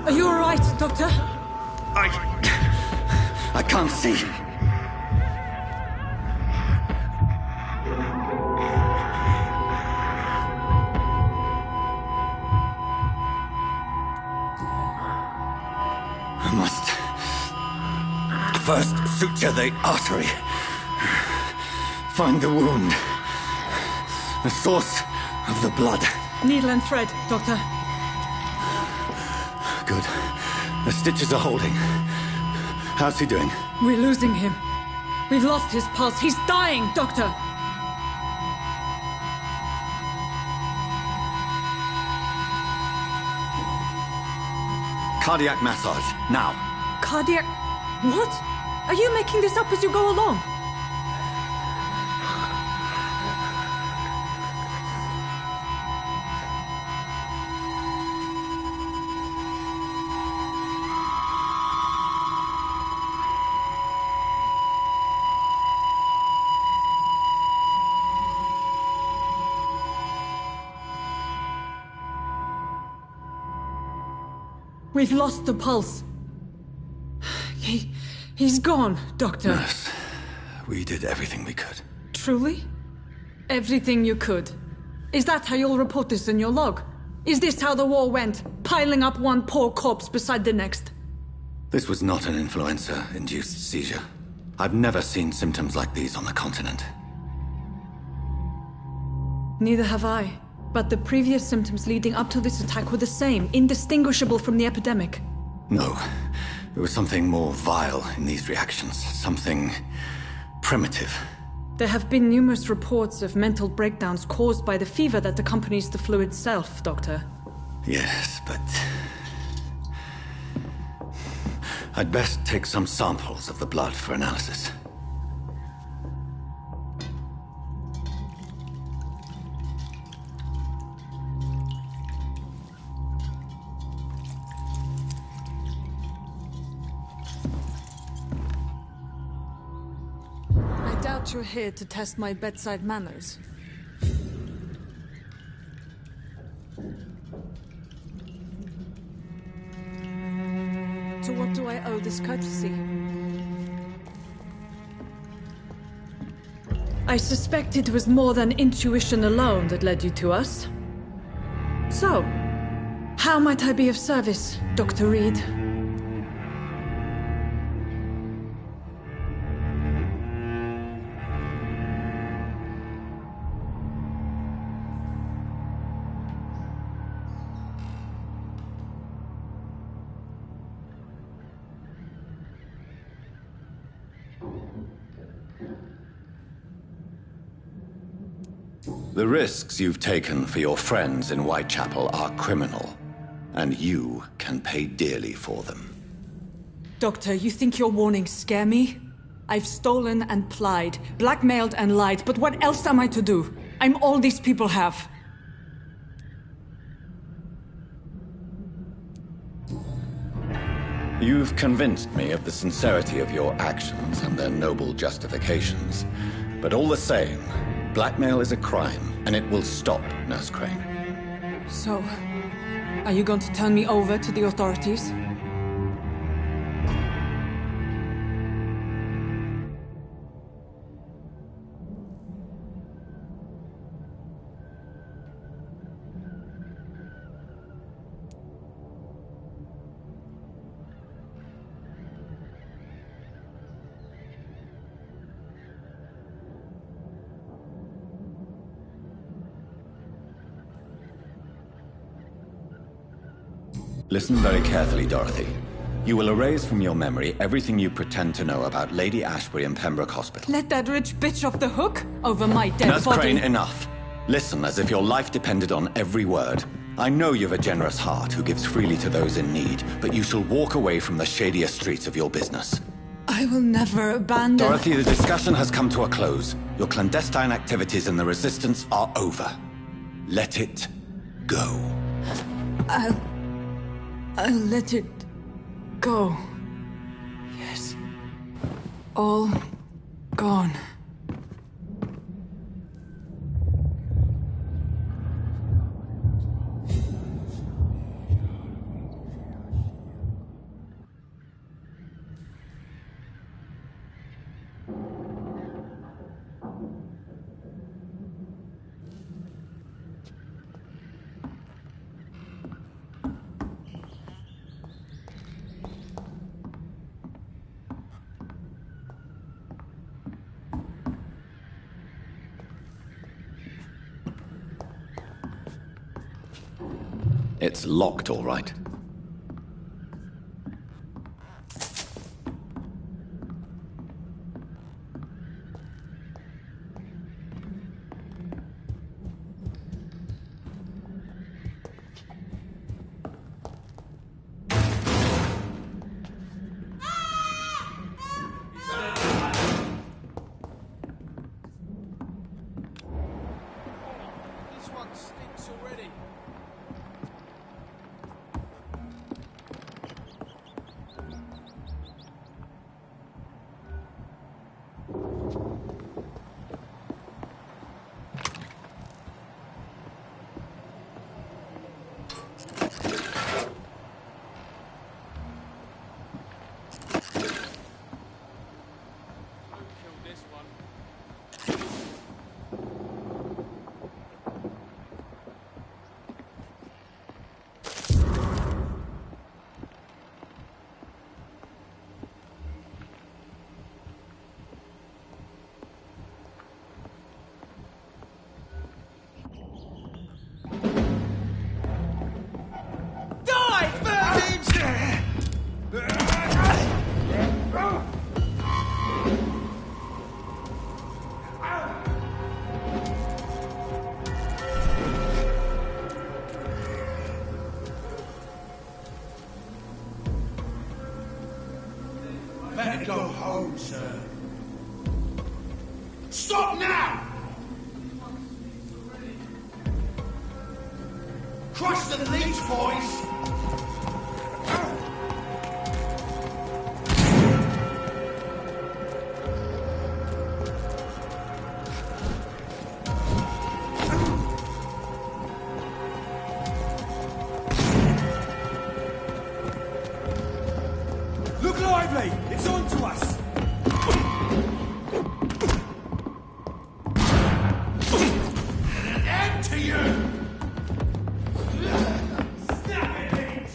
Are you all right, Doctor? I can't see. I must first suture the artery. Find the wound. The source of the blood. Needle and thread, Doctor. Good. The stitches are holding. How's he doing? We're losing him. We've lost his pulse. He's dying, Doctor. Cardiac massage, now. Cardiac... What? Are you making this up as you go along? We've lost the pulse. He's gone, Doctor. Nurse, we did everything we could. Truly? Everything you could. Is that how you'll report this in your log? Is this how the war went? Piling up one poor corpse beside the next? This was not an influenza-induced seizure. I've never seen symptoms like these on the continent. Neither have I. But the previous symptoms leading up to this attack were the same, indistinguishable from the epidemic. No. There was something more vile in these reactions. Something primitive. There have been numerous reports of mental breakdowns caused by the fever that accompanies the flu itself, Doctor. Yes, but... I'd best take some samples of the blood for analysis. You're here to test my bedside manners. To what do I owe this courtesy? I suspect it was more than intuition alone that led you to us. So, how might I be of service, Dr. Reed? The risks you've taken for your friends in Whitechapel are criminal, and you can pay dearly for them. Doctor, you think your warnings scare me? I've stolen and plied, blackmailed and lied, but what else am I to do? I'm all these people have. You've convinced me of the sincerity of your actions and their noble justifications. But all the same, blackmail is a crime, and it will stop, Nurse Crane. So, are you going to turn me over to the authorities? Listen very carefully, Dorothy. You will erase from your memory everything you pretend to know about Lady Ashbury and Pembroke Hospital. Let that rich bitch off the hook over my dead Nurse body. Crane, enough. Listen as if your life depended on every word. I know you've a generous heart who gives freely to those in need, but you shall walk away from the shadier streets of your business. I will never abandon... Dorothy, the discussion has come to a close. Your clandestine activities in the Resistance are over. Let it go. I'll let it go. Yes. All gone. It's locked, all right. Better go home, sir. Stop now! Crush the leech, boys! Look lively! It's on to us! An end to you! Snap it, leech!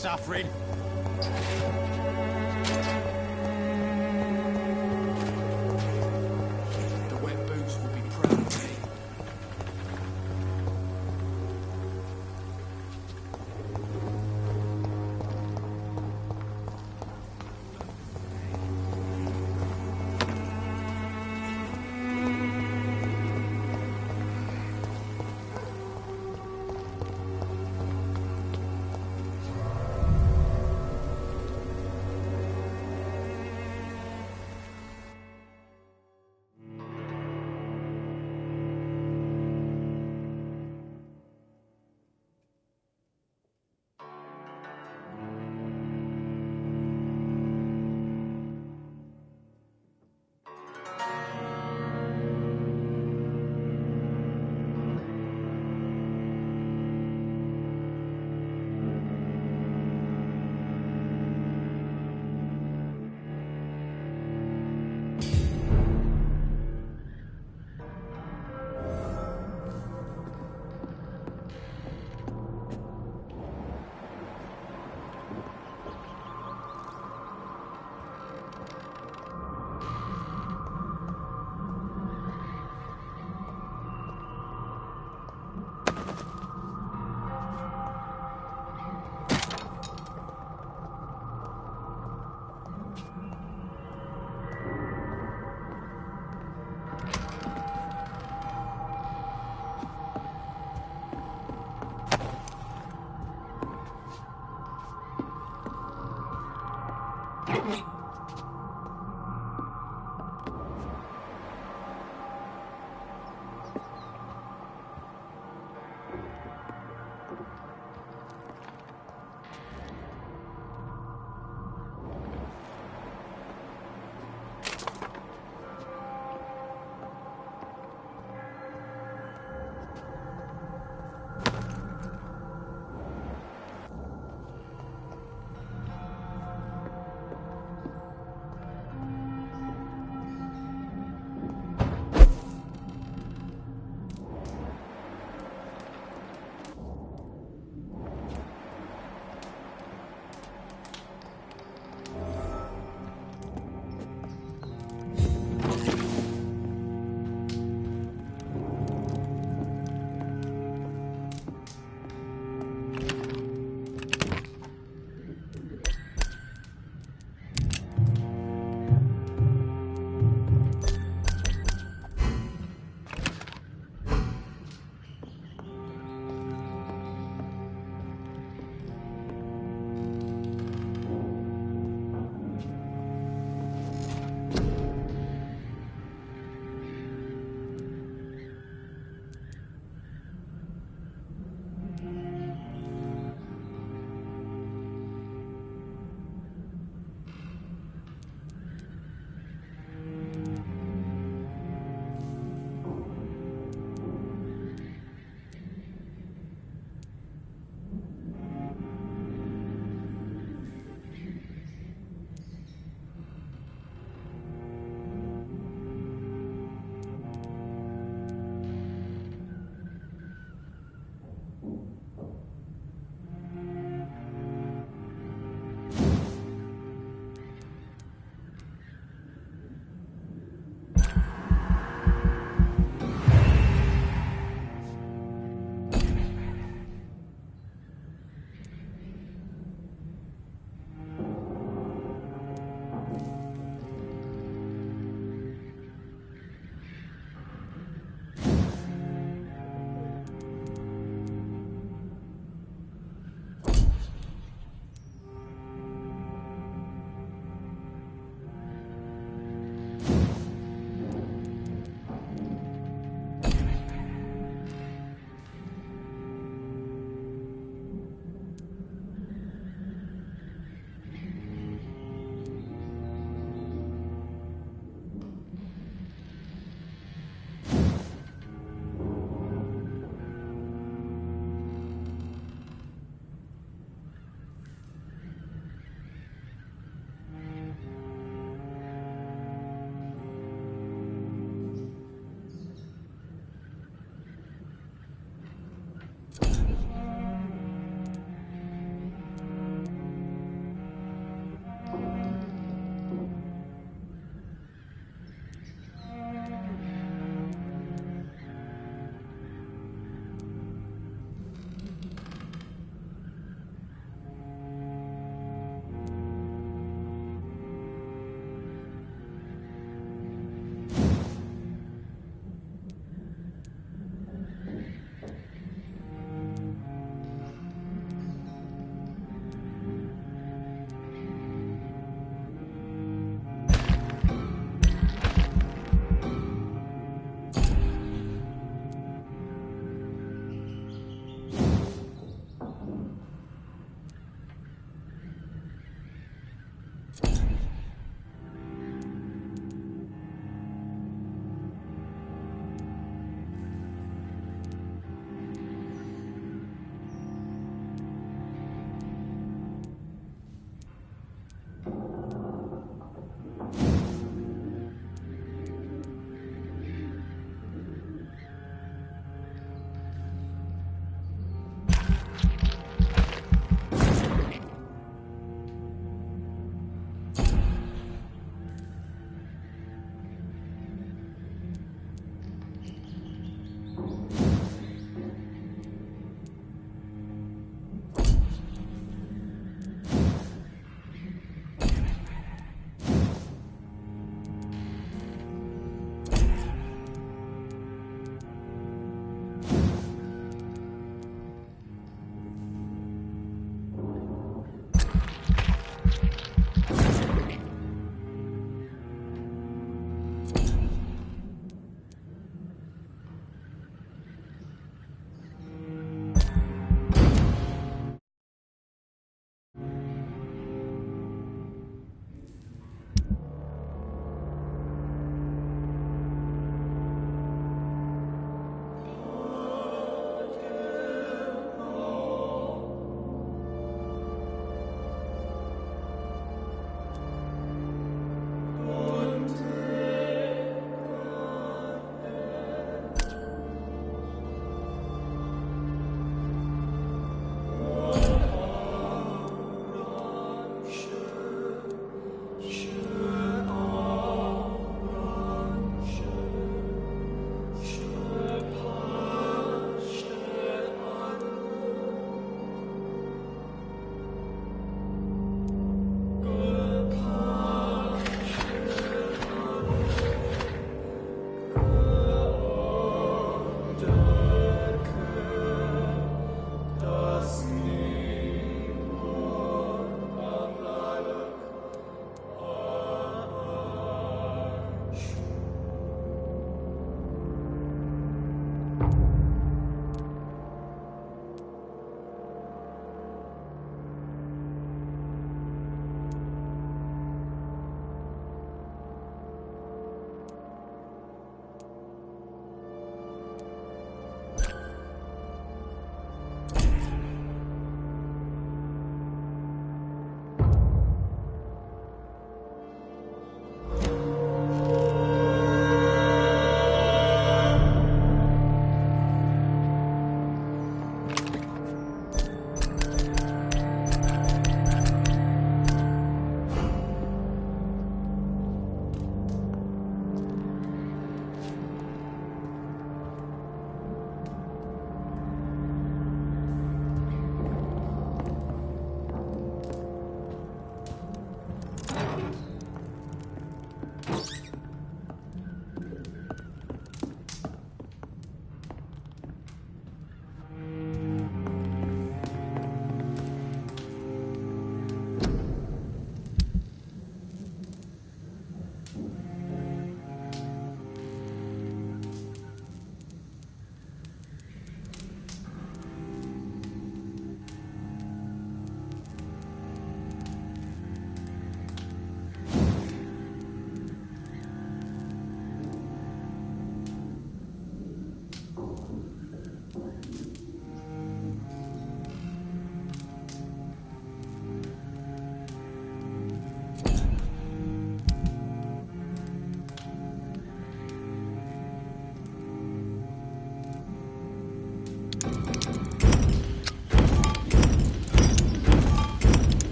suffering. The wet boots will be proud of me.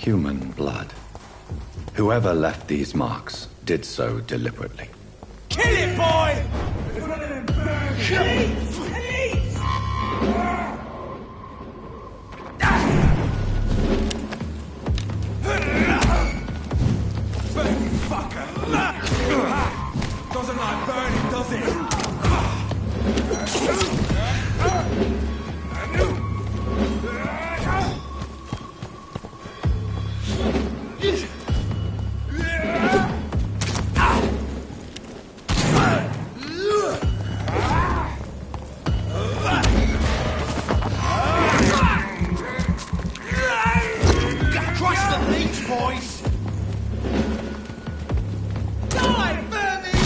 Human blood. Whoever left these marks did so deliberately. Kill it, boy! Elite! Elite! Burning fucker! Doesn't like burning, does it? Crush the leech, boys! Die, vermin!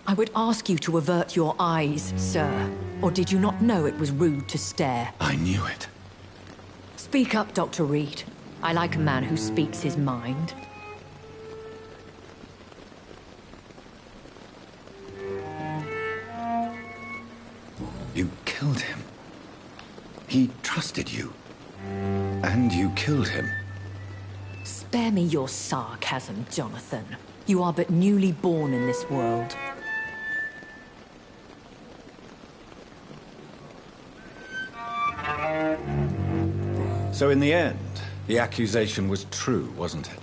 I would ask you to avert your eyes, sir. Or did you not know it was rude to stare? I knew it. Speak up, Dr. Reed. I like a man who speaks his mind. You killed him. He trusted you. And you killed him. Spare me your sarcasm, Jonathan. You are but newly born in this world. So in the end, the accusation was true, wasn't it?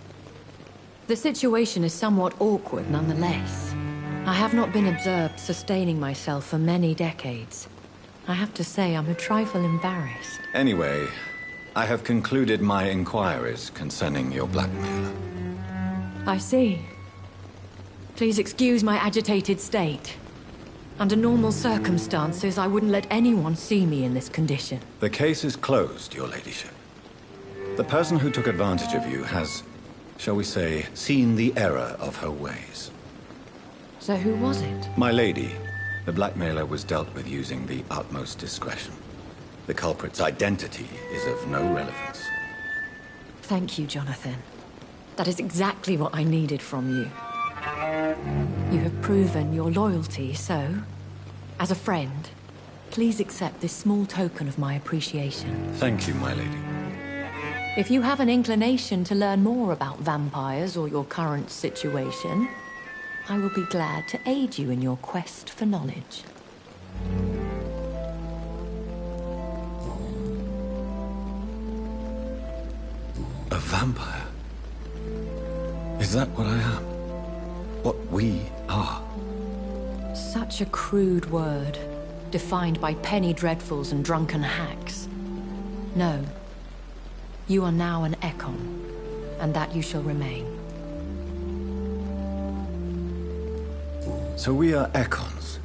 The situation is somewhat awkward nonetheless. I have not been observed sustaining myself for many decades. I have to say I'm a trifle embarrassed. Anyway, I have concluded my inquiries concerning your blackmailer. I see. Please excuse my agitated state. Under normal circumstances, I wouldn't let anyone see me in this condition. The case is closed, your ladyship. The person who took advantage of you has, shall we say, seen the error of her ways. So who was it? My lady, the blackmailer was dealt with using the utmost discretion. The culprit's identity is of no relevance. Thank you, Jonathan. That is exactly what I needed from you. You have proven your loyalty, so, as a friend, please accept this small token of my appreciation. Thank you, my lady. If you have an inclination to learn more about vampires or your current situation, I will be glad to aid you in your quest for knowledge. A vampire? Is that what I am? What we are? Such a crude word, defined by penny dreadfuls and drunken hacks. No. You are now an Ekon, and that you shall remain. So we are Ekons.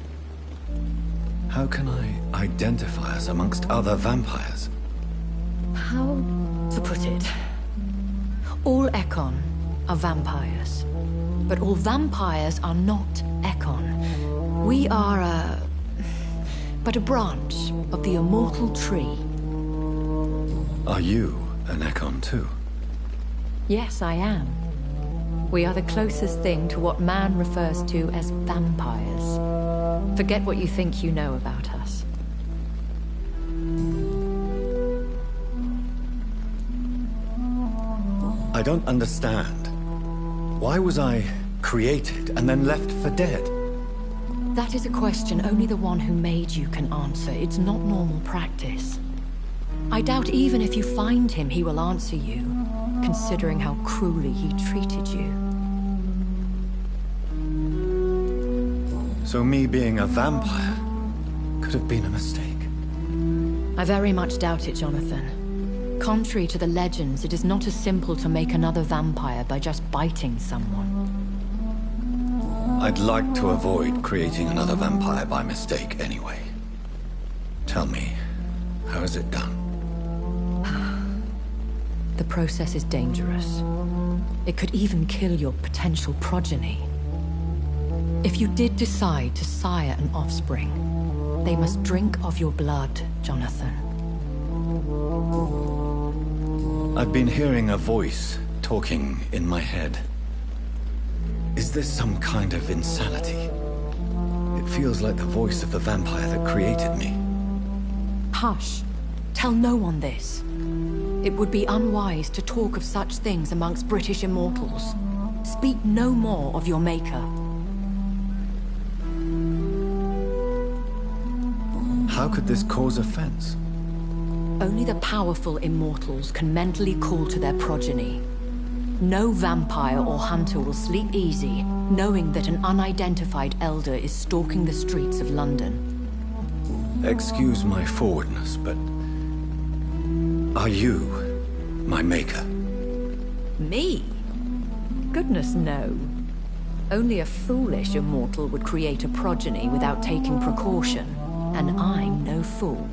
How can I identify us amongst other vampires? How to put it? All Ekon are vampires. But all vampires are not Ekon. We are but a branch of the immortal tree. Are you an Ekon too? Yes, I am. We are the closest thing to what man refers to as vampires. Forget what you think you know about us. I don't understand. Why was I created and then left for dead? That is a question only the one who made you can answer. It's not normal practice. I doubt even if you find him, he will answer you, considering how cruelly he treated you. So me being a vampire could have been a mistake. I very much doubt it, Jonathan. Contrary to the legends, it is not as simple to make another vampire by just biting someone. I'd like to avoid creating another vampire by mistake anyway. Tell me, how is it done? The process is dangerous. It could even kill your potential progeny. If you did decide to sire an offspring, they must drink of your blood, Jonathan. I've been hearing a voice talking in my head. Is this some kind of insanity? It feels like the voice of the vampire that created me. Hush. Tell no one this. It would be unwise to talk of such things amongst British immortals. Speak no more of your maker. How could this cause offense? Only the powerful immortals can mentally call to their progeny. No vampire or hunter will sleep easy, knowing that an unidentified elder is stalking the streets of London. Excuse my forwardness, but... are you my maker? Me? Goodness, no. Only a foolish immortal would create a progeny without taking precaution, and I'm no fool.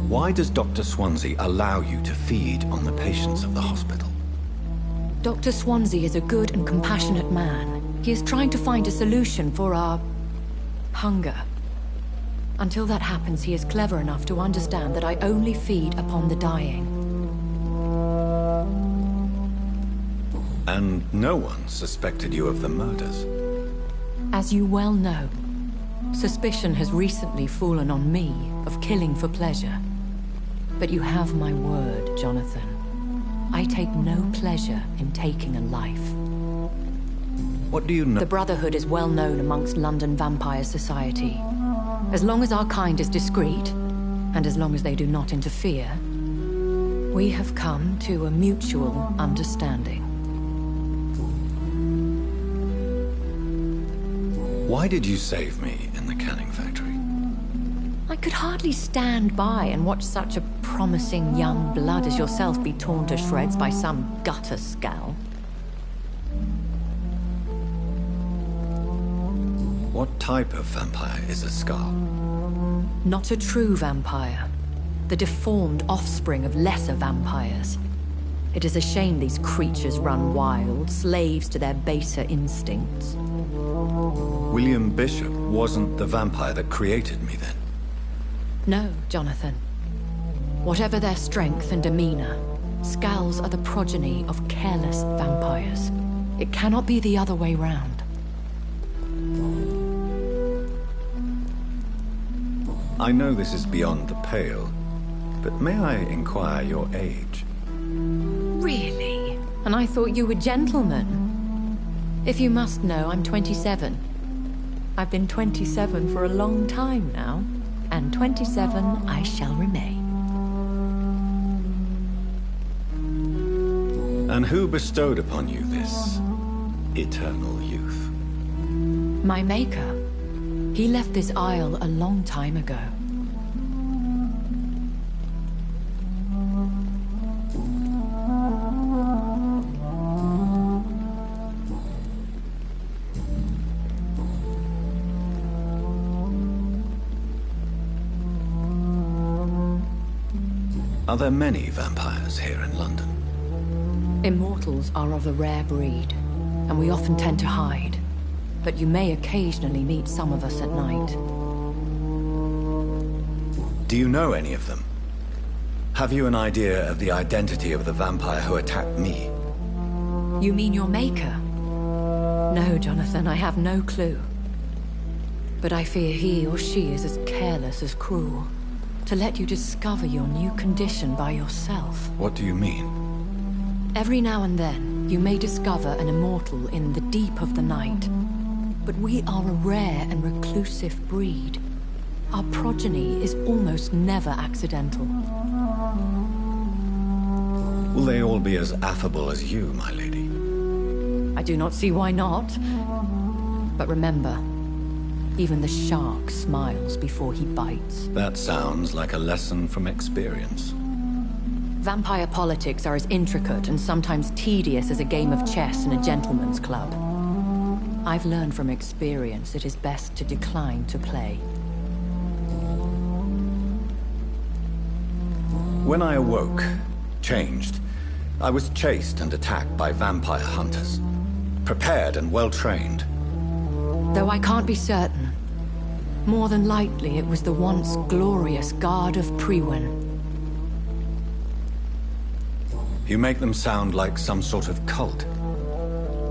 Why does Dr. Swansea allow you to feed on the patients of the hospital? Dr. Swansea is a good and compassionate man. He is trying to find a solution for our hunger. Until that happens, he is clever enough to understand that I only feed upon the dying. And no one suspected you of the murders? As you well know, suspicion has recently fallen on me of killing for pleasure. But you have my word, Jonathan. I take no pleasure in taking a life. What do you know? The Brotherhood is well known amongst London vampire society. As long as our kind is discreet, and as long as they do not interfere, we have come to a mutual understanding. Why did you save me in the canning factory? I could hardly stand by and watch such a promising young blood as yourself be torn to shreds by some gutter scowl. What type of vampire is a Scar? Not a true vampire. The deformed offspring of lesser vampires. It is a shame these creatures run wild, slaves to their baser instincts. William Bishop wasn't the vampire that created me then? No, Jonathan. Whatever their strength and demeanor, Scowls are the progeny of careless vampires. It cannot be the other way round. I know this is beyond the pale, but may I inquire your age? Really? And I thought you were gentlemen. If you must know, I'm 27. I've been 27 for a long time now, and 27 I shall remain. And who bestowed upon you this eternal youth? My maker. He left this isle a long time ago. Are there many vampires here in London? Immortals are of a rare breed, and we often tend to hide. But you may occasionally meet some of us at night. Do you know any of them? Have you an idea of the identity of the vampire who attacked me? You mean your maker? No, Jonathan, I have no clue. But I fear he or she is as careless as cruel. To let you discover your new condition by yourself. What do you mean? Every now and then, you may discover an immortal in the deep of the night. But we are a rare and reclusive breed. Our progeny is almost never accidental. Will they all be as affable as you, my lady? I do not see why not. But remember, even the shark smiles before he bites. That sounds like a lesson from experience. Vampire politics are as intricate and sometimes tedious as a game of chess in a gentleman's club. I've learned from experience it is best to decline to play. When I awoke, changed, I was chased and attacked by vampire hunters. Prepared and well-trained. Though I can't be certain, more than likely it was the once glorious Guard of Priwen. You make them sound like some sort of cult.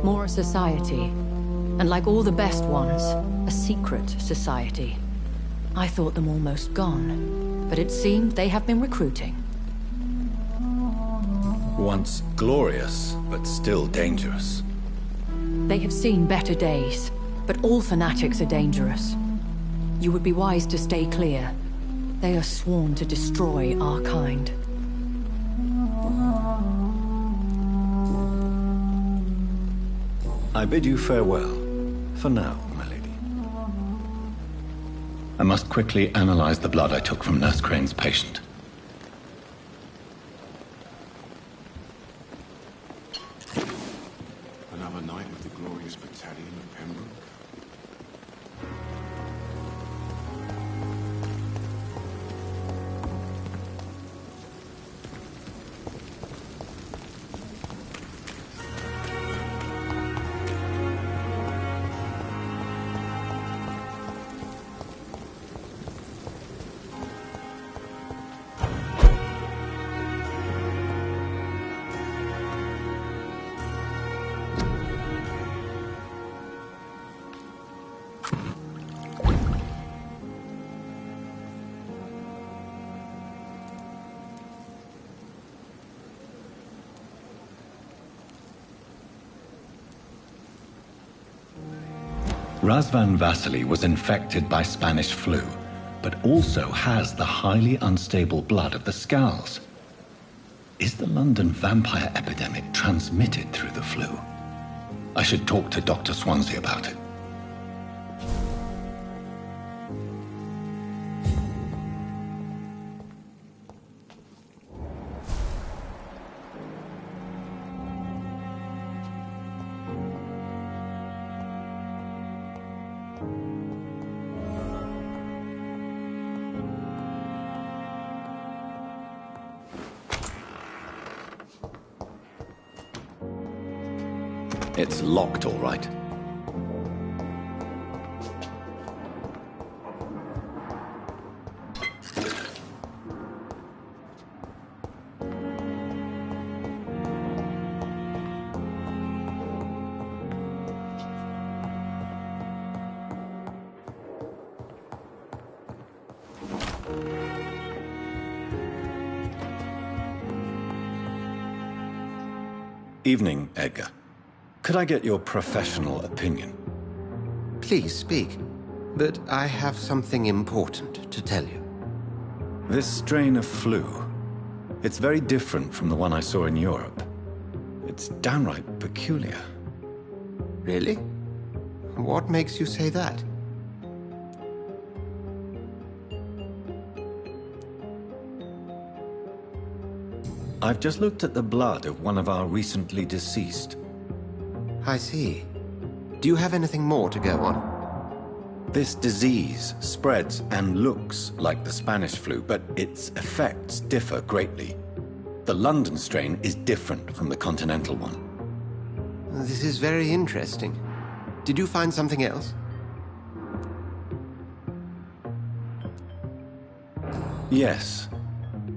More a society. And like all the best ones, a secret society. I thought them almost gone, but it seemed they have been recruiting. Once glorious, but still dangerous. They have seen better days, but all fanatics are dangerous. You would be wise to stay clear. They are sworn to destroy our kind. I bid you farewell. For now, my lady. I must quickly analyze the blood I took from Nurse Crane's patient. Another night with the glorious battalion of Pembroke. Razvan Vasily was infected by Spanish flu, but also has the highly unstable blood of the Scowls. Is the London vampire epidemic transmitted through the flu? I should talk to Dr. Swansea about it. It's locked, all right. Evening, Edgar. Could I get your professional opinion? Please speak, but I have something important to tell you. This strain of flu, it's very different from the one I saw in Europe. It's downright peculiar. Really? What makes you say that? I've just looked at the blood of one of our recently deceased. I see. Do you have anything more to go on? This disease spreads and looks like the Spanish flu, but its effects differ greatly. The London strain is different from the continental one. This is very interesting. Did you find something else? Yes.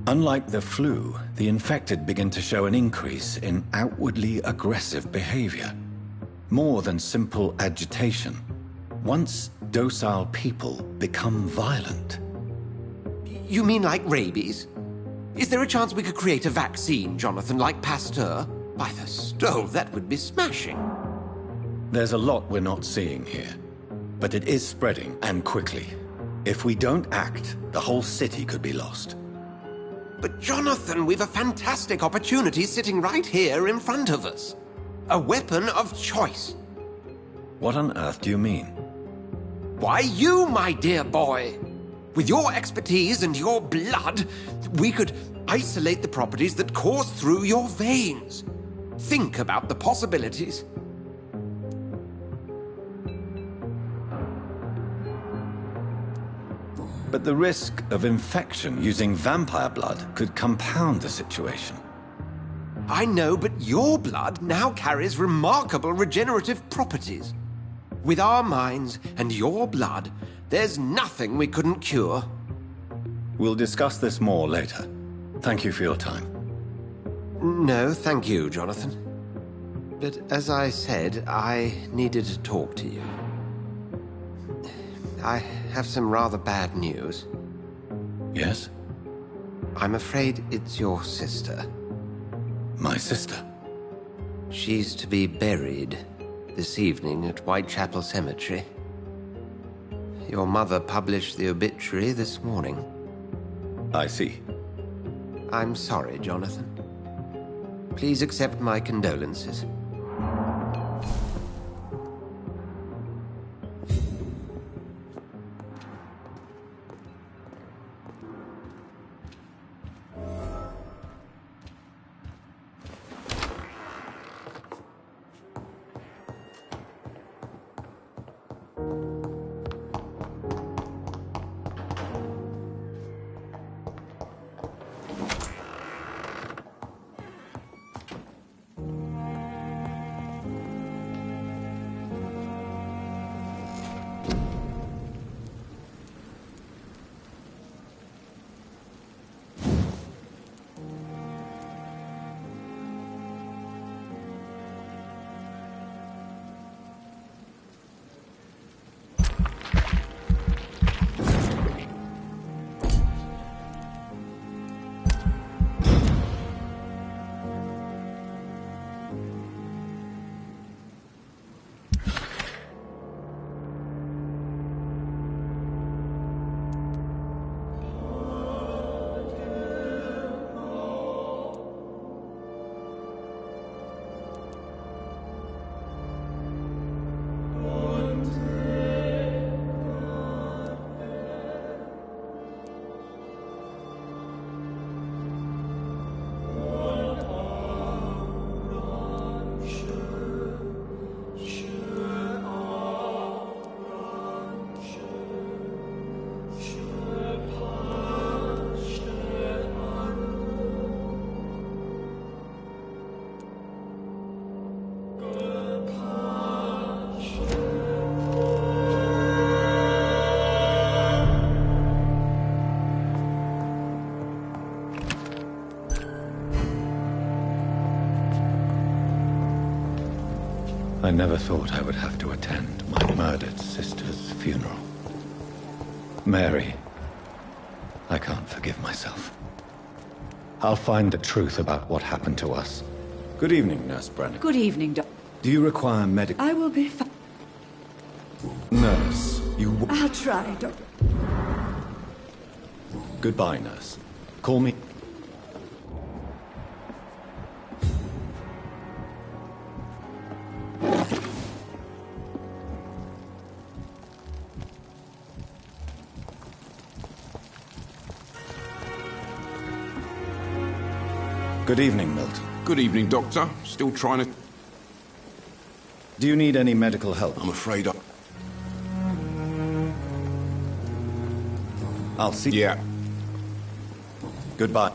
Unlike the flu, the infected begin to show an increase in outwardly aggressive behavior. More than simple agitation. Once docile people become violent. You mean like rabies? Is there a chance we could create a vaccine, Jonathan, like Pasteur? By the stove, that would be smashing. There's a lot we're not seeing here. But it is spreading, and quickly. If we don't act, the whole city could be lost. But Jonathan, we've a fantastic opportunity sitting right here in front of us. A weapon of choice. What on earth do you mean? Why, you, my dear boy. With your expertise and your blood, we could isolate the properties that course through your veins. Think about the possibilities. But the risk of infection using vampire blood could compound the situation. I know, but your blood now carries remarkable regenerative properties. With our minds and your blood, there's nothing we couldn't cure. We'll discuss this more later. Thank you for your time. No, thank you, Jonathan. But as I said, I needed to talk to you. I have some rather bad news. Yes? I'm afraid it's your sister. My sister? She's to be buried this evening at Whitechapel Cemetery. Your mother published the obituary this morning. I see. I'm sorry, Jonathan. Please accept my condolences. I never thought I would have to attend my murdered sister's funeral. Mary, I can't forgive myself. I'll find the truth about what happened to us. Good evening, Nurse Brennan. Good evening, Doc. Do you require medical... I will be fine. Nurse, you... I'll try, Doc. Goodbye, nurse. Call me... Good evening, Milton. Good evening, Doctor. Still trying to... Do you need any medical help? I'm afraid I... I'll see... Yeah. Goodbye.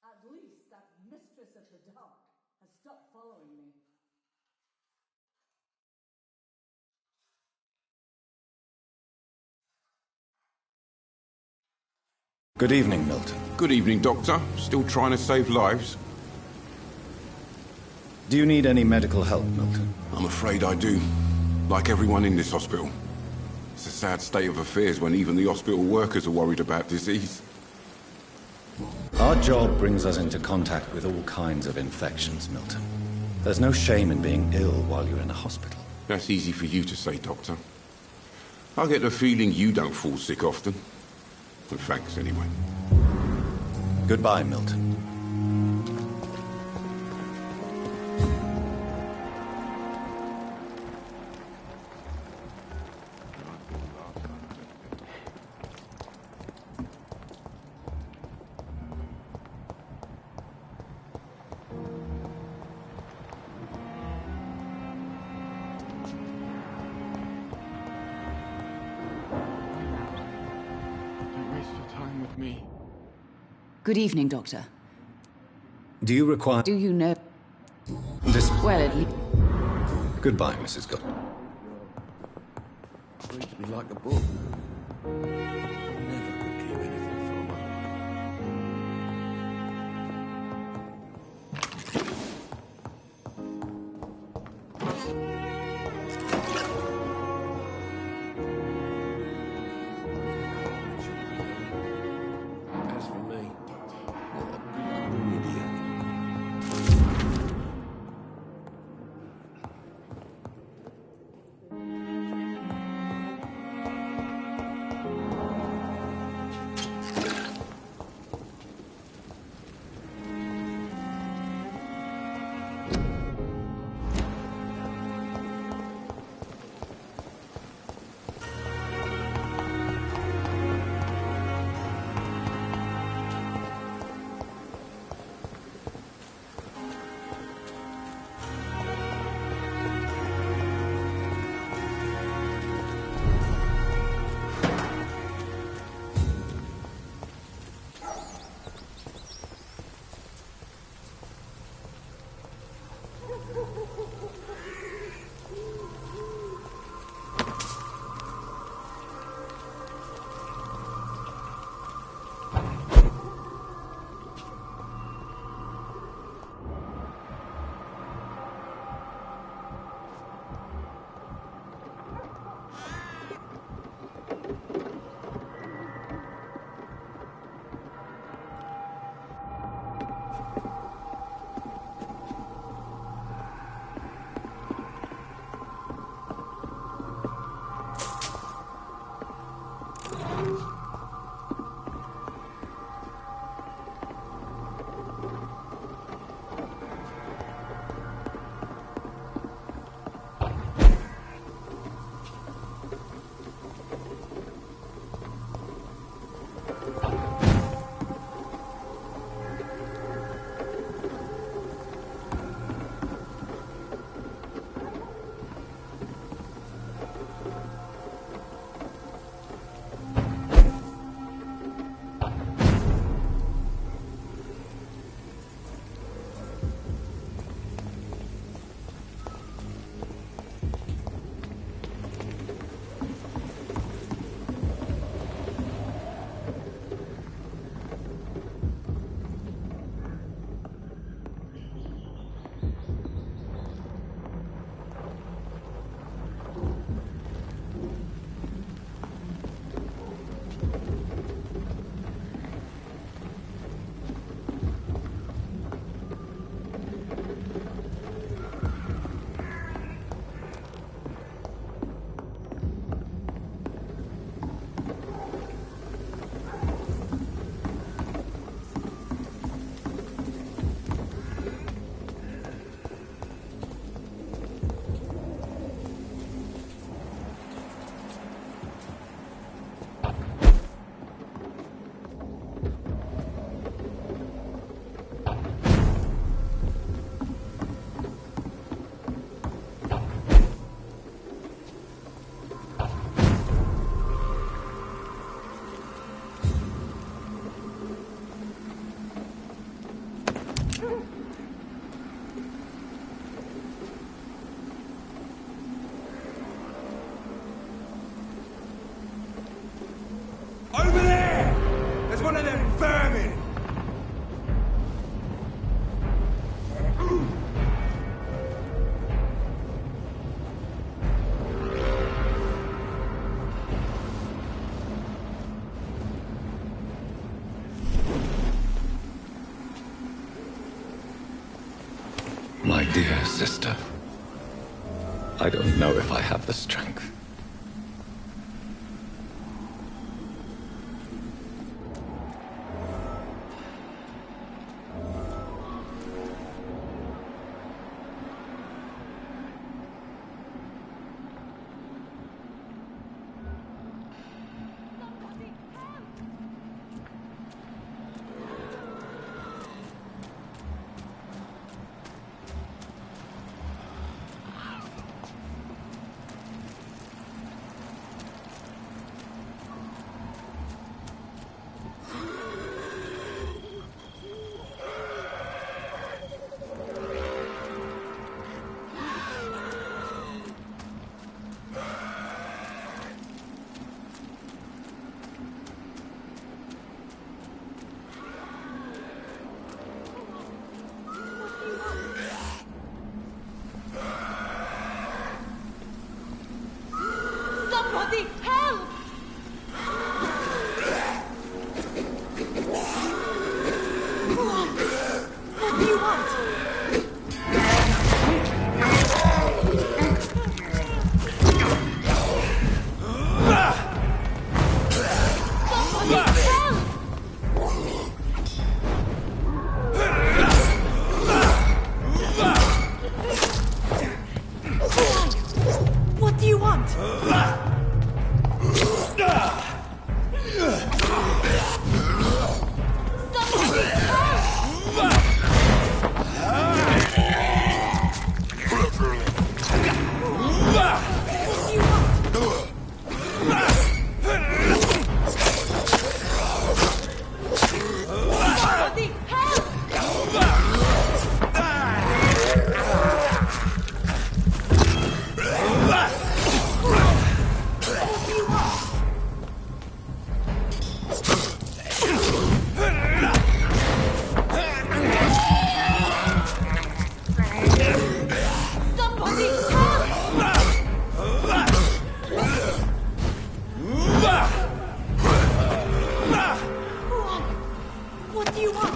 At least that mistress of the dark has stopped following me. Good evening, Milton. Good evening, Doctor. Still trying to save lives? Do you need any medical help, Milton? I'm afraid I do. Like everyone in this hospital. It's a sad state of affairs when even the hospital workers are worried about disease. Our job brings us into contact with all kinds of infections, Milton. There's no shame in being ill while you're in a hospital. That's easy for you to say, Doctor. I get the feeling you don't fall sick often. But thanks, anyway. Goodbye, Milton. Good evening, Doctor. Do you require... Do you know... This... Well, at least... Goodbye, Mrs. Good. Reads me like a book. Never could keep anything from her. As for me, what a blundering idiot. Dear sister, I don't know if I have the strength. Somebody help! What do you want? What do you want? What do you want?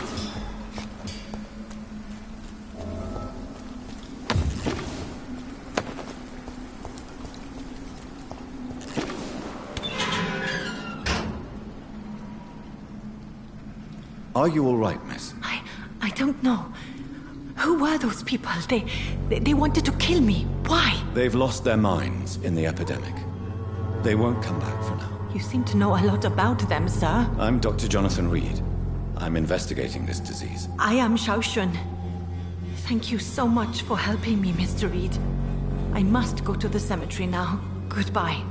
Are you all right, miss? I don't know. Who were those people? They wanted to kill me. Why? They've lost their minds in the epidemic. They won't come back for now. You seem to know a lot about them, sir. I'm Dr. Jonathan Reed. I'm investigating this disease. I am Xiaoxun. Thank you so much for helping me, Mr. Reed. I must go to the cemetery now. Goodbye.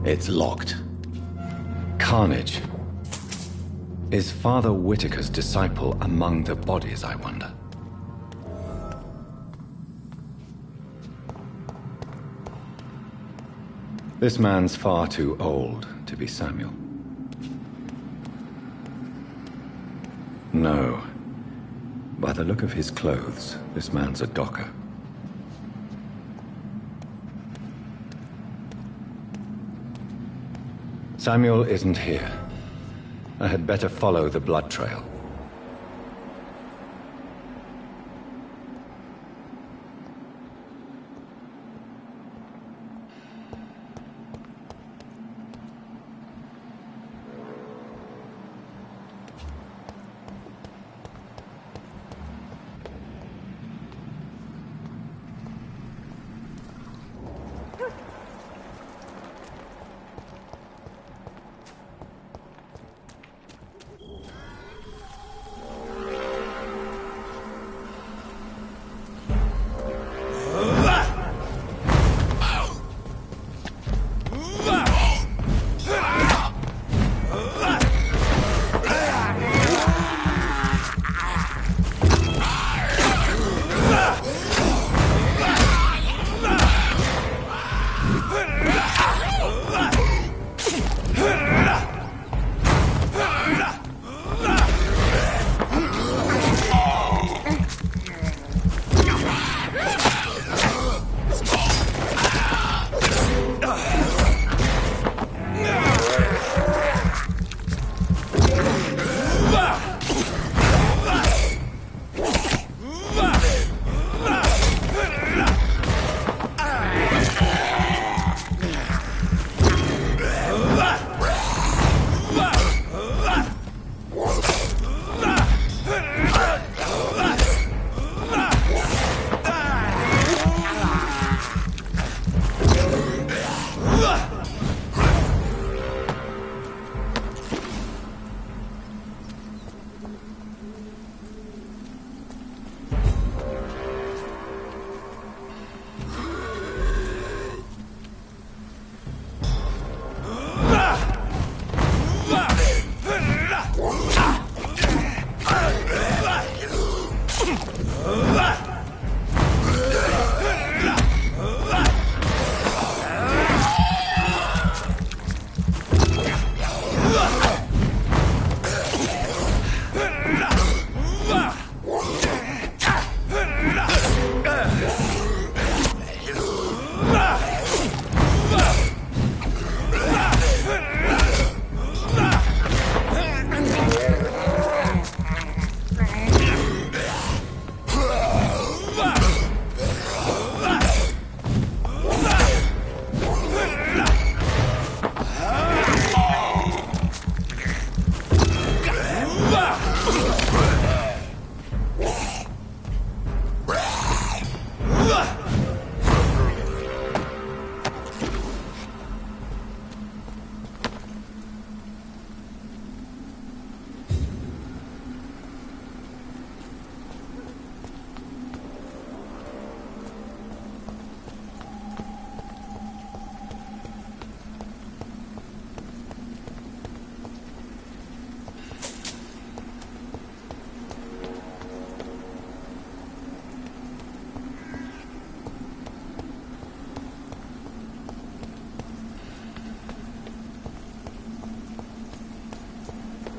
It's locked. Carnage. Is Father Whitaker's disciple among the bodies, I wonder? This man's far too old to be Samuel. No. By the look of his clothes, this man's a docker. Samuel isn't here. I had better follow the blood trail.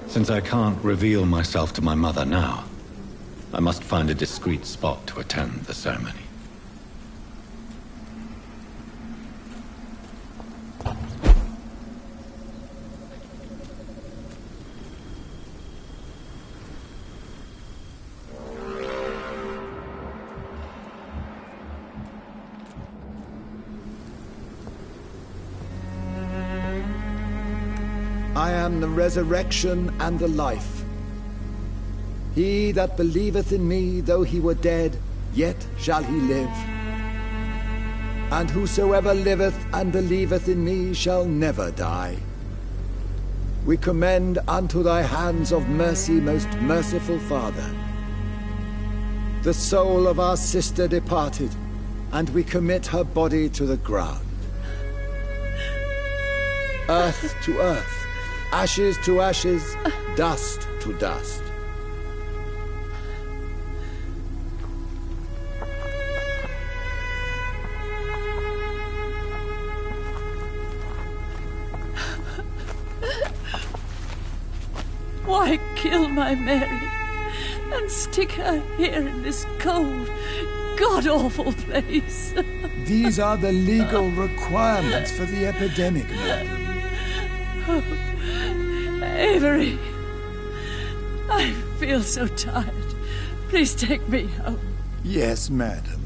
Since I can't reveal myself to my mother now, I must find a discreet spot to attend the ceremony. I am the resurrection and the life. He that believeth in me, though he were dead, yet shall he live. And whosoever liveth and believeth in me shall never die. We commend unto thy hands of mercy, most merciful Father, the soul of our sister departed, and we commit her body to the ground. Earth to earth, ashes to ashes, dust to dust. Why kill my Mary and stick her here in this cold, god-awful place? These are the legal requirements for the epidemic, madam. Oh, Avery, I feel so tired. Please take me home. Yes, madam.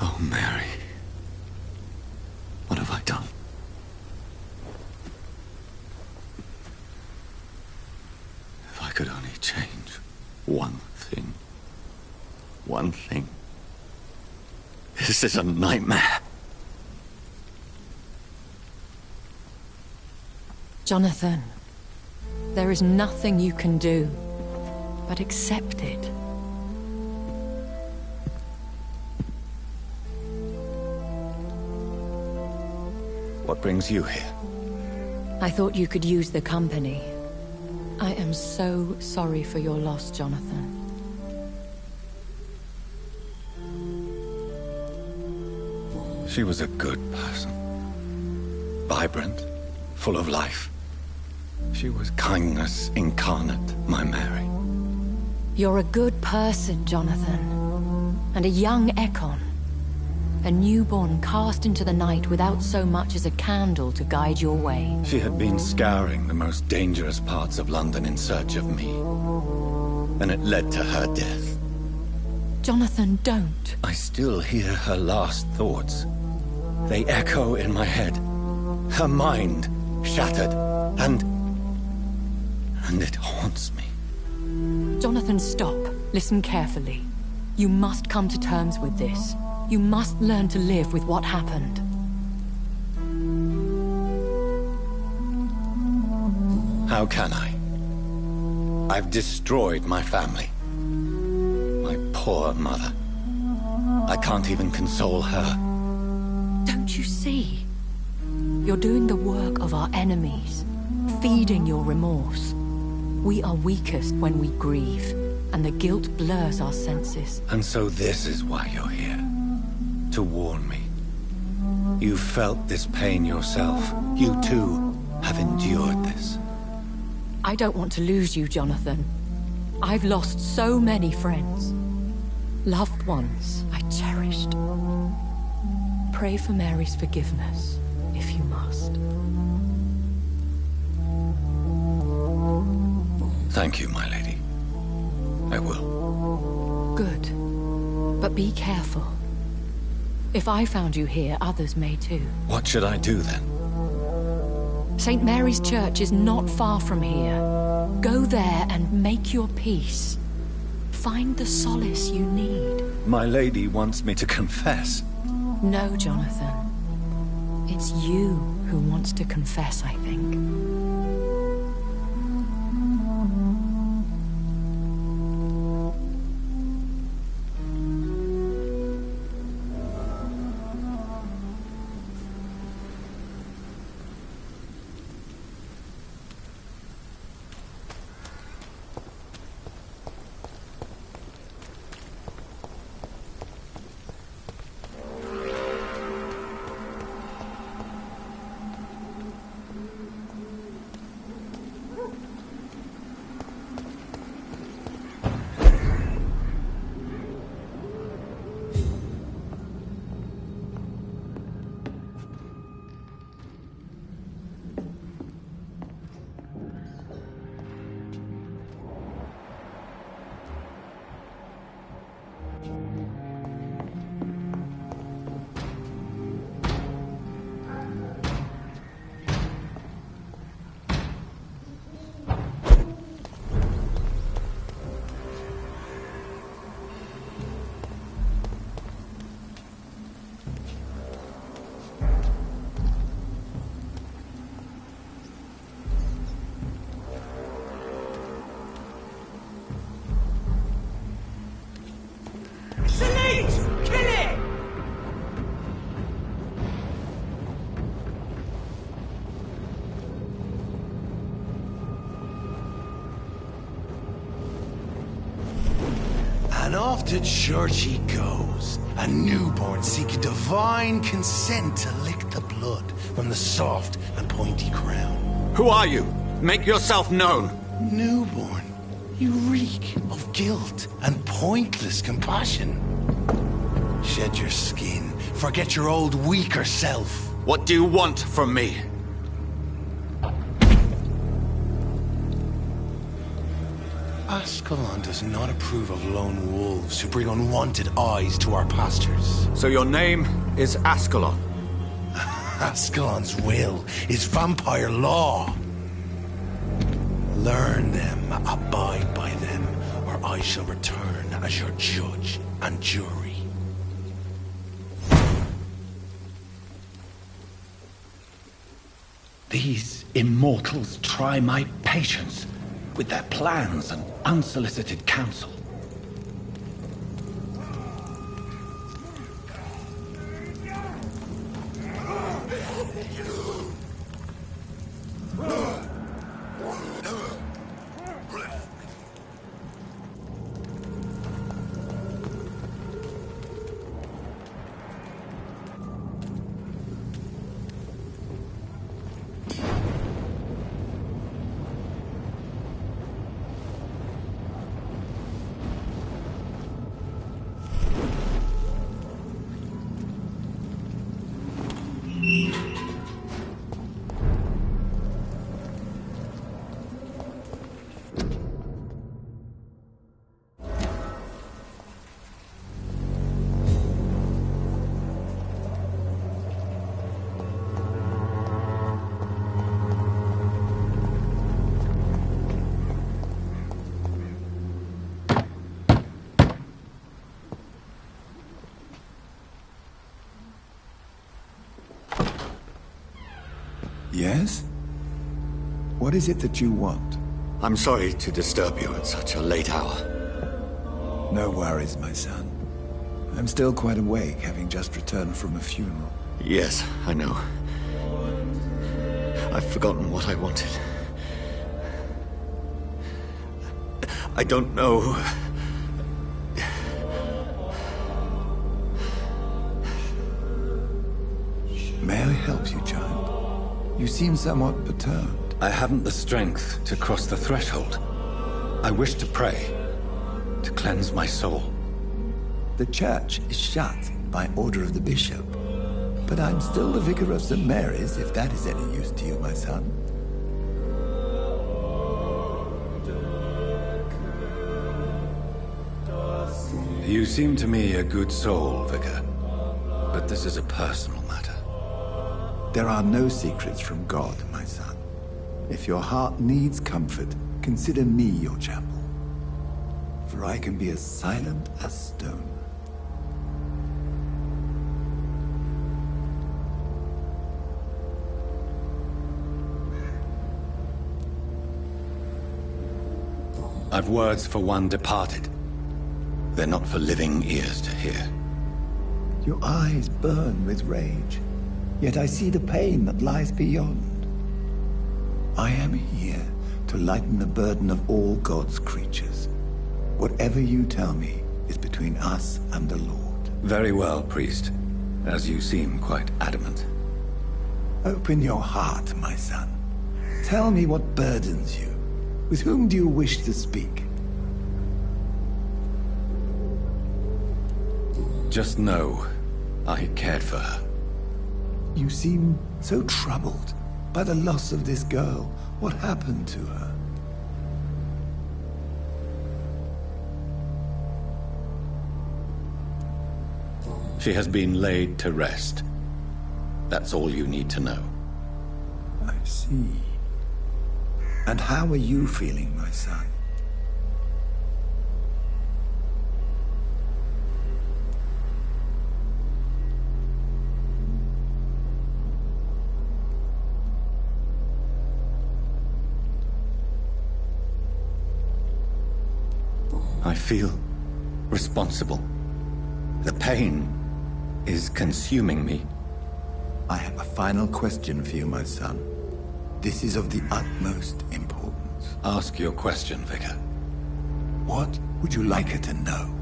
Oh, Mary. What have I done? If I could only change one thing. One thing. This is a nightmare. Jonathan, there is nothing you can do but accept it. What brings you here? I thought you could use the company. I am so sorry for your loss, Jonathan. She was a good person. Vibrant, full of life. She was kindness incarnate, my Mary. You're a good person, Jonathan. And a young Ekon. A newborn cast into the night without so much as a candle to guide your way. She had been scouring the most dangerous parts of London in search of me. And it led to her death. Jonathan, don't. I still hear her last thoughts. They echo in my head. Her mind shattered, and it haunts me. Jonathan, stop. Listen carefully. You must come to terms with this. You must learn to live with what happened. How can I? I've destroyed my family. My poor mother. I can't even console her. Don't you see? You're doing the work of our enemies, feeding your remorse. We are weakest when we grieve, and the guilt blurs our senses. And so this is why you're here. To warn me. You felt this pain yourself. You too have endured this. I don't want to lose you, Jonathan. I've lost so many friends. loved ones I cherished. Pray for Mary's forgiveness, if you must. Thank you, my lady. I will. Good. But be careful. If I found you here, others may too. What should I do then? St. Mary's Church is not far from here. Go there and make your peace. Find the solace you need. My lady wants me to confess. No, Jonathan. It's you who wants to confess, I think. And off to church he goes, a newborn seeking divine consent to lick the blood from the soft and pointy crown. Who are you? Make yourself known. Newborn, you reek of guilt and pointless compassion. Shed your skin, forget your old weaker self. What do you want from me? Ascalon does not approve of lone wolves who bring unwanted eyes to our pastures. So your name is Ascalon? Ascalon's will is vampire law. Learn them, abide by them, or I shall return as your judge and jury. These immortals try my patience with their plans and unsolicited counsel. Yes? What is it that you want? I'm sorry to disturb you at such a late hour. No worries, my son. I'm still quite awake, having just returned from a funeral. Yes, I know. I've forgotten what I wanted. I don't know. May I help you, child? You seem somewhat perturbed. I haven't the strength to cross the threshold. I wish to pray, to cleanse my soul. The church is shut by order of the bishop. But I'm still the vicar of St. Mary's, if that is any use to you, my son. You seem to me a good soul, Vicar. But this is a personal matter. There are no secrets from God, my son. If your heart needs comfort, consider me your chapel. For I can be as silent as stone. I've words for one departed. They're not for living ears to hear. Your eyes burn with rage, yet I see the pain that lies beyond. I am here to lighten the burden of all God's creatures. Whatever you tell me is between us and the Lord. Very well, priest, as you seem quite adamant. Open your heart, my son. Tell me what burdens you. With whom do you wish to speak? Just know, I cared for her. You seem so troubled by the loss of this girl. What happened to her? She has been laid to rest. That's all you need to know. I see. And how are you feeling, my son? I feel responsible. The pain is consuming me. I have a final question for you, my son. This is of the utmost importance. Ask your question, Vicar. What would you like her to know?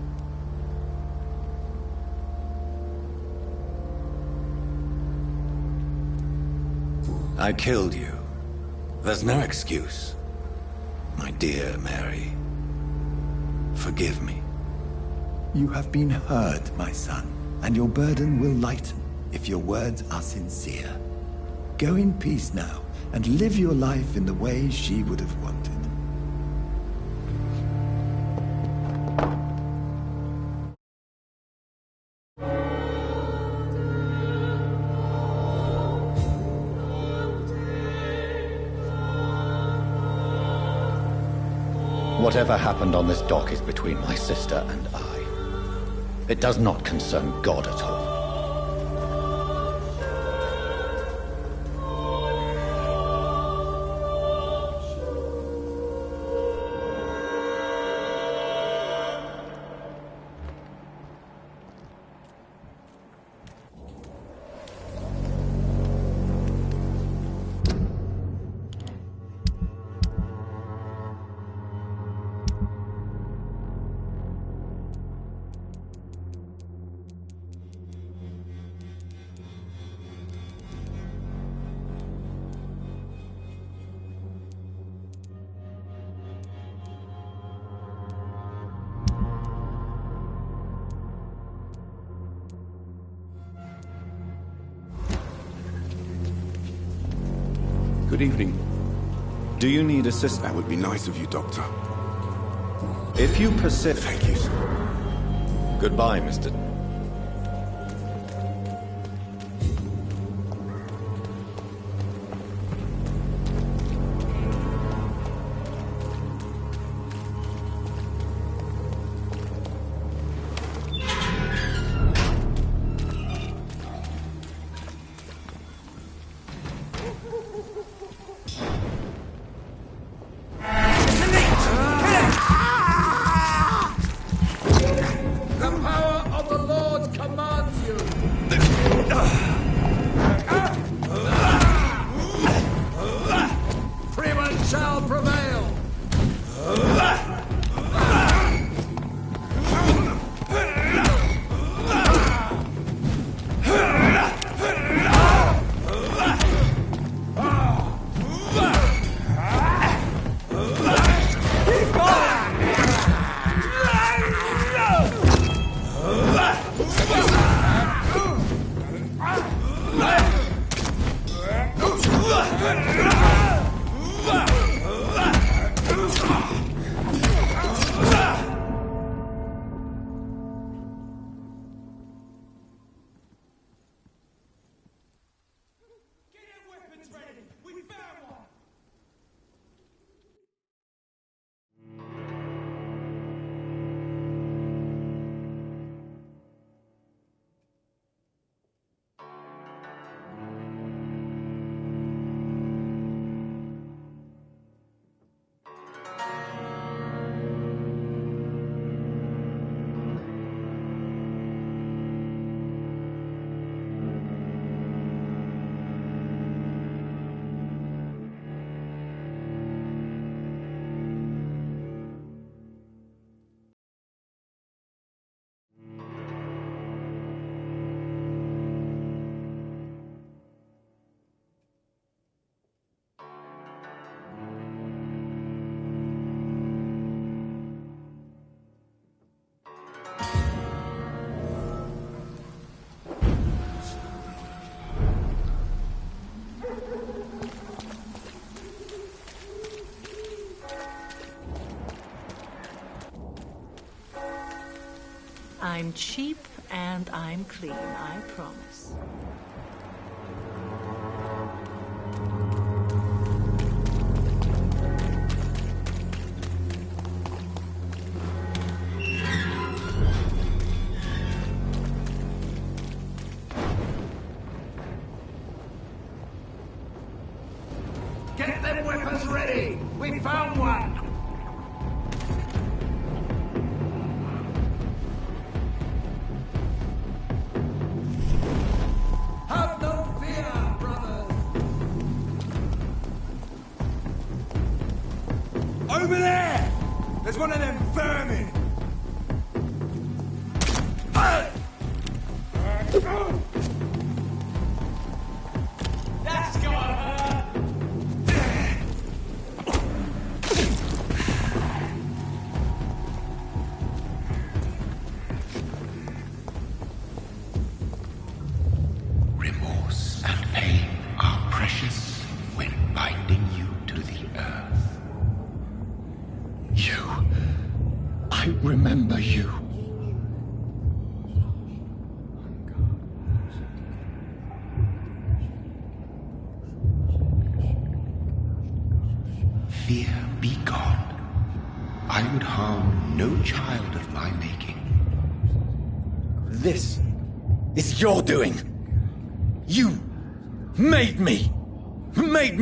I killed you. There's no excuse. My dear Mary, forgive me. You have been heard, my son, and your burden will lighten if your words are sincere. Go in peace now, and live your life in the way she would have wanted. Whatever happened on this dock is between my sister and I. It does not concern God at all. Good evening. Do you need assistance? That would be nice of you, Doctor. If you persist... Thank you, sir. Goodbye, Mr. The power of the I'm cheap and I'm clean, I promise. Get them weapons ready! We found one! Have no fear, brothers! Over there! There's one of them vermin! That's gotta hurt! Remorse and pain are precious when binding you to the earth. You. I remember you. Fear be gone. I would harm no child of my making. This is your doing. You made me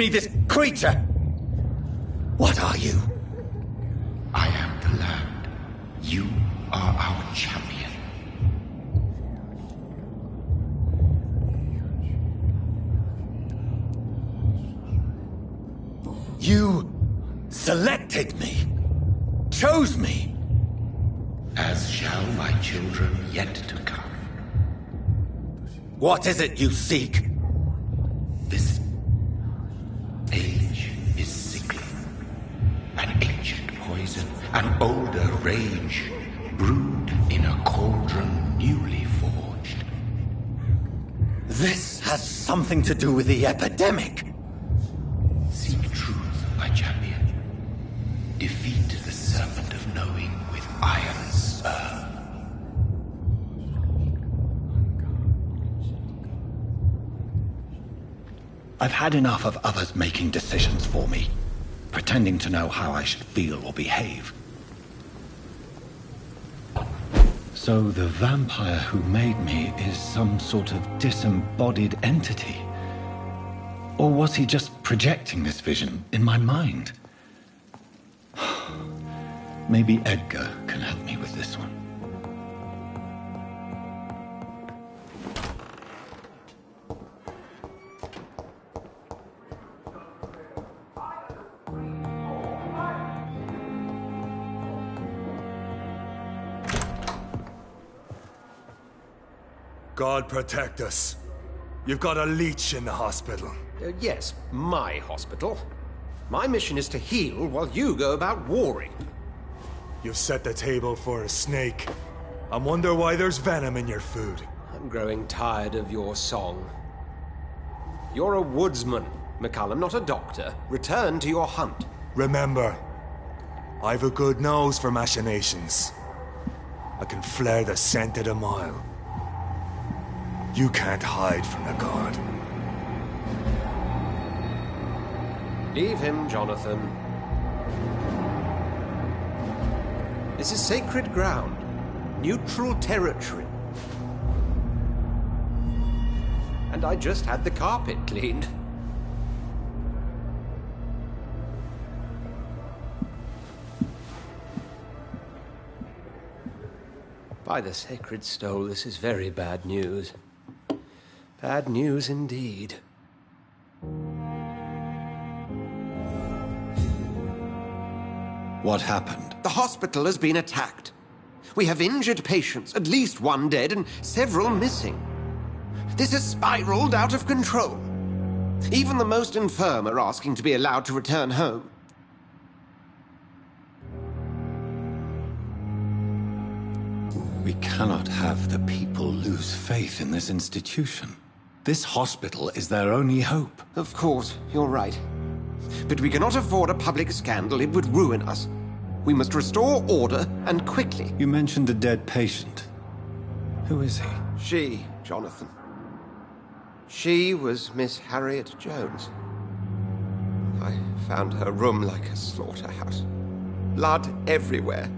this creature. What are you? I am the land. You are our champion. You selected me, chose me. As shall my children yet to come. What is it you seek? This age is sickly. An ancient poison, an older rage, brewed in a cauldron newly forged. This has something to do with the epidemic. Seek truth, my champion. Defeat the serpent of knowing with iron spur. I've had enough of others making decisions for me, pretending to know how I should feel or behave. So the vampire who made me is some sort of disembodied entity? Or was he just projecting this vision in my mind? Maybe Edgar can help me with this one. God protect us. You've got a leech in the hospital. Yes, my hospital. My mission is to heal while you go about warring. You've set the table for a snake. I wonder why there's venom in your food. I'm growing tired of your song. You're a woodsman, McCallum, not a doctor. Return to your hunt. Remember, I've a good nose for machinations. I can flare the scent at a mile. You can't hide from the god. Leave him, Jonathan. This is sacred ground. Neutral territory. And I just had the carpet cleaned. By the sacred stole, this is very bad news. Bad news indeed. What happened? The hospital has been attacked. We have injured patients, at least one dead and several missing. This has spiraled out of control. Even the most infirm are asking to be allowed to return home. We cannot have the people lose faith in this institution. This hospital is their only hope. Of course, you're right. But we cannot afford a public scandal. It would ruin us. We must restore order, and quickly. You mentioned a dead patient. Who is he? She, Jonathan. She was Miss Harriet Jones. I found her room like a slaughterhouse. Blood everywhere.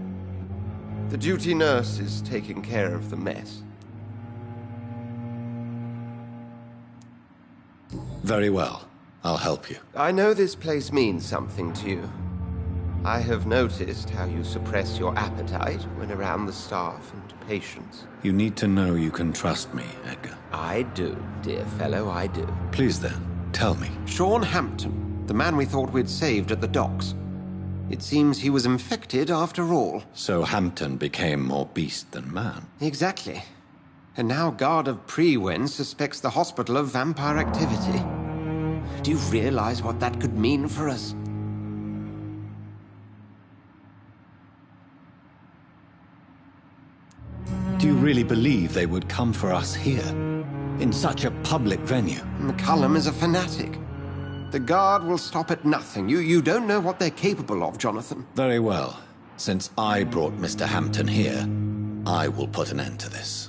The duty nurse is taking care of the mess. Very well. I'll help you. I know this place means something to you. I have noticed how you suppress your appetite when around the staff and patients. You need to know you can trust me, Edgar. I do, dear fellow, I do. Please then, tell me. Sean Hampton, the man we thought we'd saved at the docks. It seems he was infected after all. So Hampton became more beast than man? Exactly. And now Guard of Prewen suspects the hospital of vampire activity. Do you realize what that could mean for us? Do you really believe they would come for us here? In such a public venue? McCullum is a fanatic. The Guard will stop at nothing. You don't know what they're capable of, Jonathan. Very well. Since I brought Mr. Hampton here, I will put an end to this.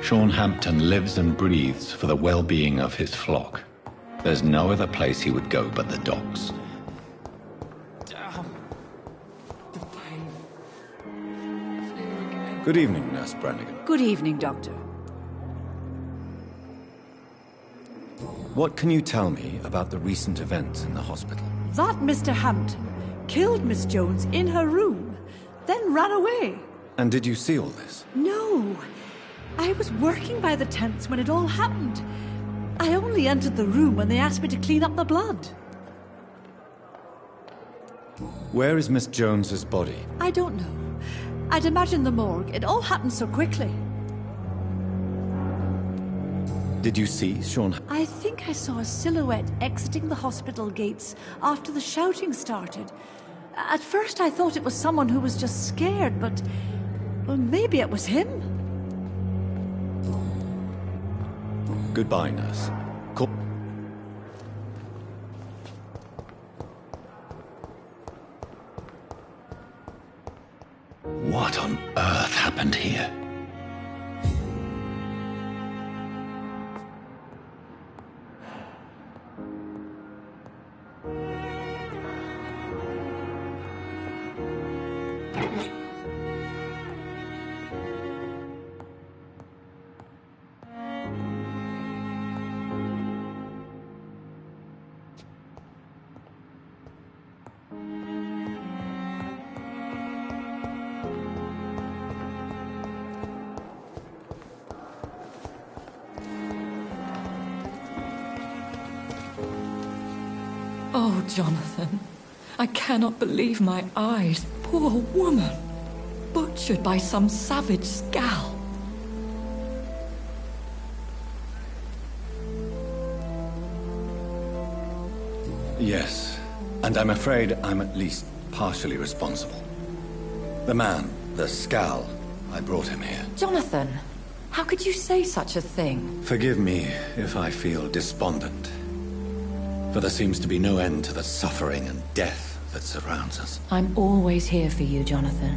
Sean Hampton lives and breathes for the well-being of his flock. There's no other place he would go but the docks. Good evening, Nurse Brannigan. Good evening, Doctor. What can you tell me about the recent events in the hospital? That Mr. Hampton killed Miss Jones in her room, then ran away. And did you see all this? No. I was working by the tents when it all happened. I only entered the room when they asked me to clean up the blood. Where is Miss Jones's body? I don't know. I'd imagine the morgue. It all happened so quickly. Did you see Sean? I think I saw a silhouette exiting the hospital gates after the shouting started. At first I thought it was someone who was just scared, but... well, maybe it was him. Goodbye, Nurse. Call. What on earth happened here? Oh, Jonathan, I cannot believe my eyes. Poor woman, butchered by some savage scowl. Yes, and I'm afraid I'm at least partially responsible. The man, the scowl, I brought him here. Jonathan, how could you say such a thing? Forgive me if I feel despondent. For there seems to be no end to the suffering and death that surrounds us. I'm always here for you, Jonathan.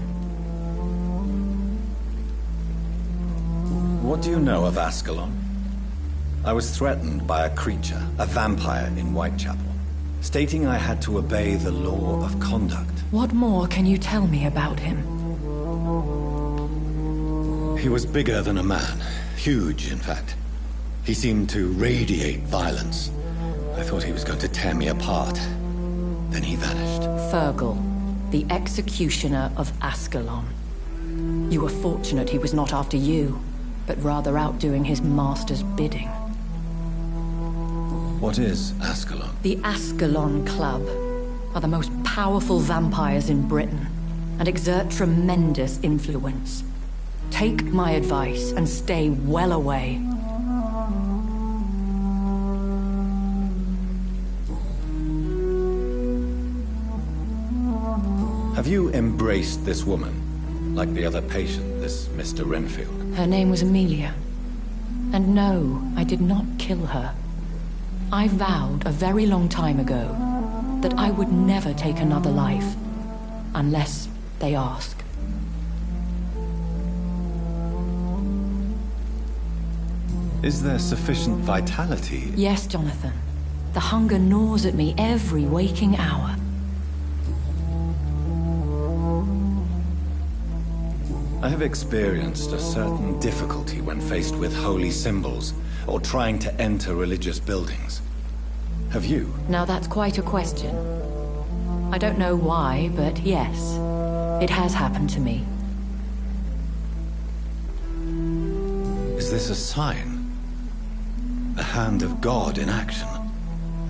What do you know of Ascalon? I was threatened by a creature, a vampire in Whitechapel, stating I had to obey the law of conduct. What more can you tell me about him? He was bigger than a man. Huge, in fact. He seemed to radiate violence. I thought he was going to tear me apart. Then he vanished. Fergal, the executioner of Ascalon. You were fortunate he was not after you, but rather out doing his master's bidding. What is Ascalon? The Ascalon Club are the most powerful vampires in Britain and exert tremendous influence. Take my advice and stay well away. Have you embraced this woman? like the other patient, this Mr. Renfield. Her name was Amelia. And no, I did not kill her. I vowed a very long time ago that I would never take another life, unless they ask. Is there sufficient vitality? Yes, Jonathan. The hunger gnaws at me every waking hour. I have experienced a certain difficulty when faced with holy symbols, or trying to enter religious buildings. Have you? Now that's quite a question. I don't know why, but yes, it has happened to me. Is this a sign? The hand of God in action?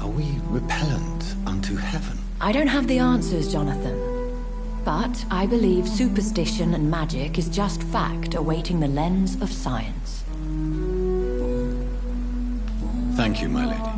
Are we repellent unto heaven? I don't have the answers, Jonathan. But I believe superstition and magic is just fact awaiting the lens of science. Thank you, my lady.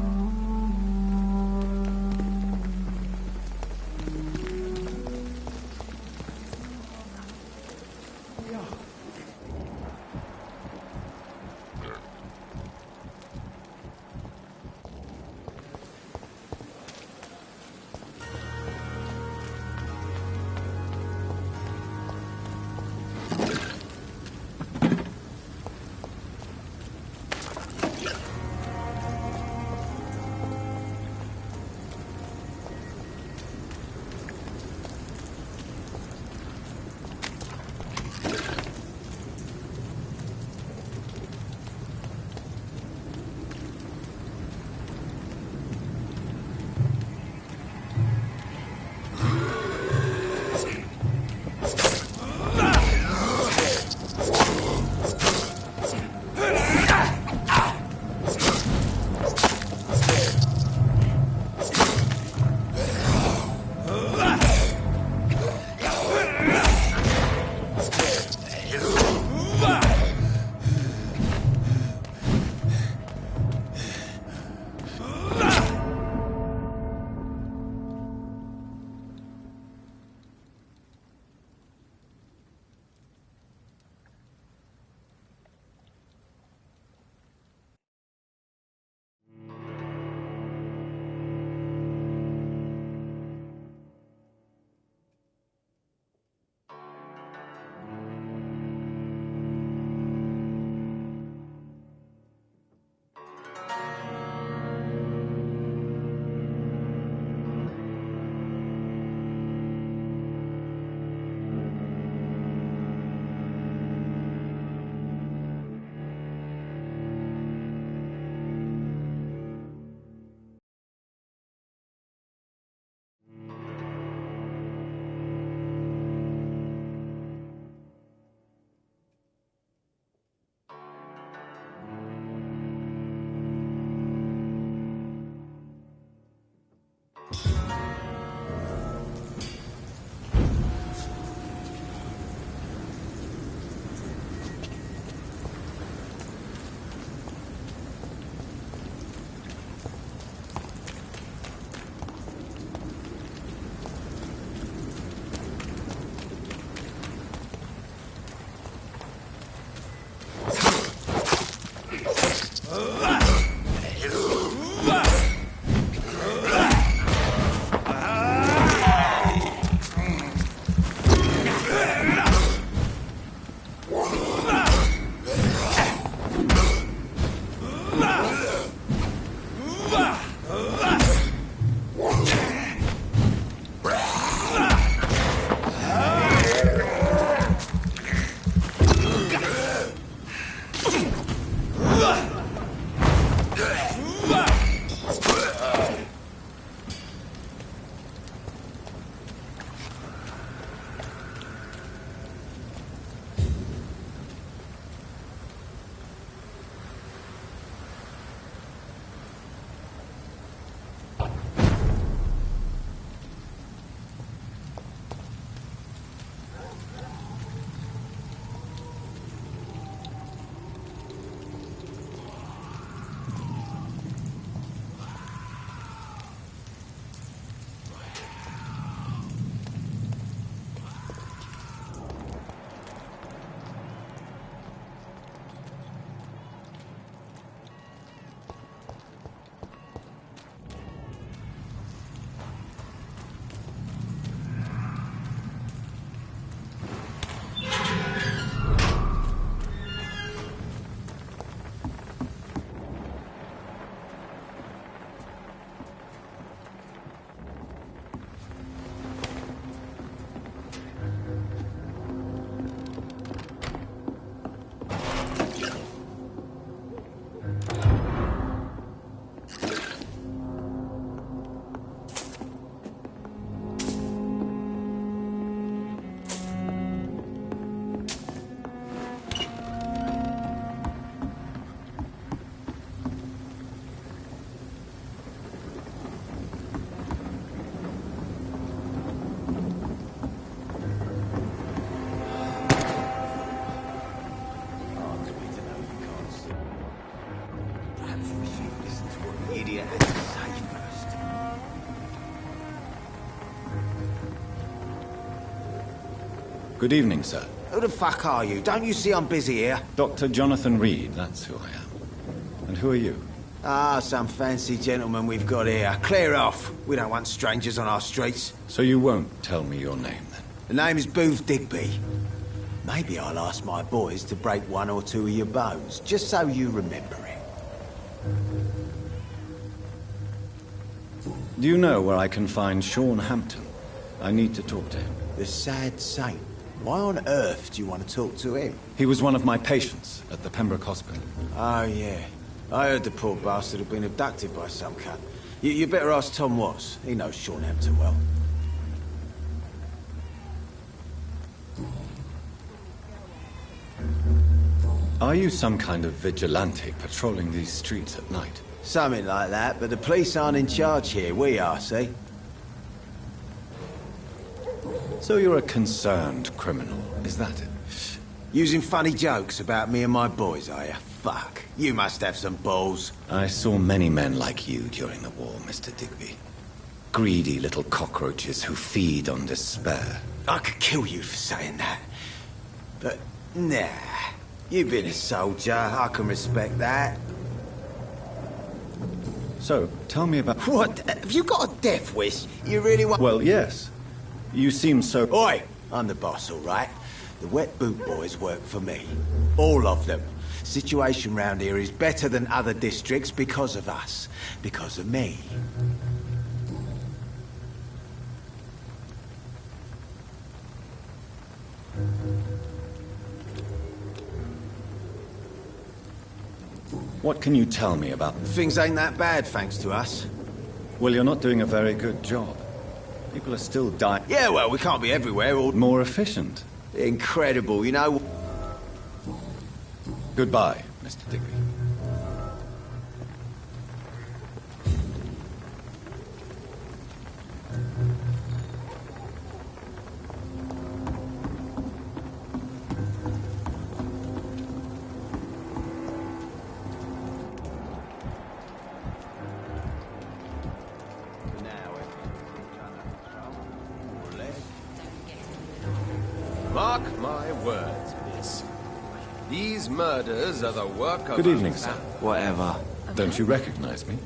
Good evening, sir. Who the fuck are you? Don't you see I'm busy here? Dr. Jonathan Reed, that's who I am. And who are you? Ah, some fancy gentleman we've got here. Clear off. We don't want strangers on our streets. So you won't tell me your name, then? The name is Booth Digby. Maybe I'll ask my boys to break one or two of your bones, just so you remember it. Do you know where I can find Sean Hampton? I need to talk to him. The sad saint. Why on earth do you want to talk to him? He was one of my patients at the Pembroke Hospital. Oh, yeah. I heard the poor bastard had been abducted by some cunt. You better ask Tom Watts. He knows Sean Hampton well. Are you some kind of vigilante patrolling these streets at night? Something like that, but the police aren't in charge here. We are, see? So you're a concerned criminal, is that it? Using funny jokes about me and my boys, are you? Fuck. You must have some balls. I saw many men like you during the war, Mr. Digby. Greedy little cockroaches who feed on despair. I could kill you for saying that. But, nah. You've been a soldier. I can respect that. So, tell me about... What? Have you got a death wish? You really want... Well, yes. You seem so... Oi! I'm the boss, all right? The Wet Boot Boys work for me. All of them. Situation round here is better than other districts because of us. Because of me. What can you tell me about... Things ain't that bad, thanks to us. Well, you're not doing a very good job. People are still dying. Yeah, well, we can't be everywhere or... More efficient. Incredible, you know... Goodbye, Mr. Digby. Mark my words, miss. These murders are the work of... Good evening, sir. Whatever. Don't you recognize me?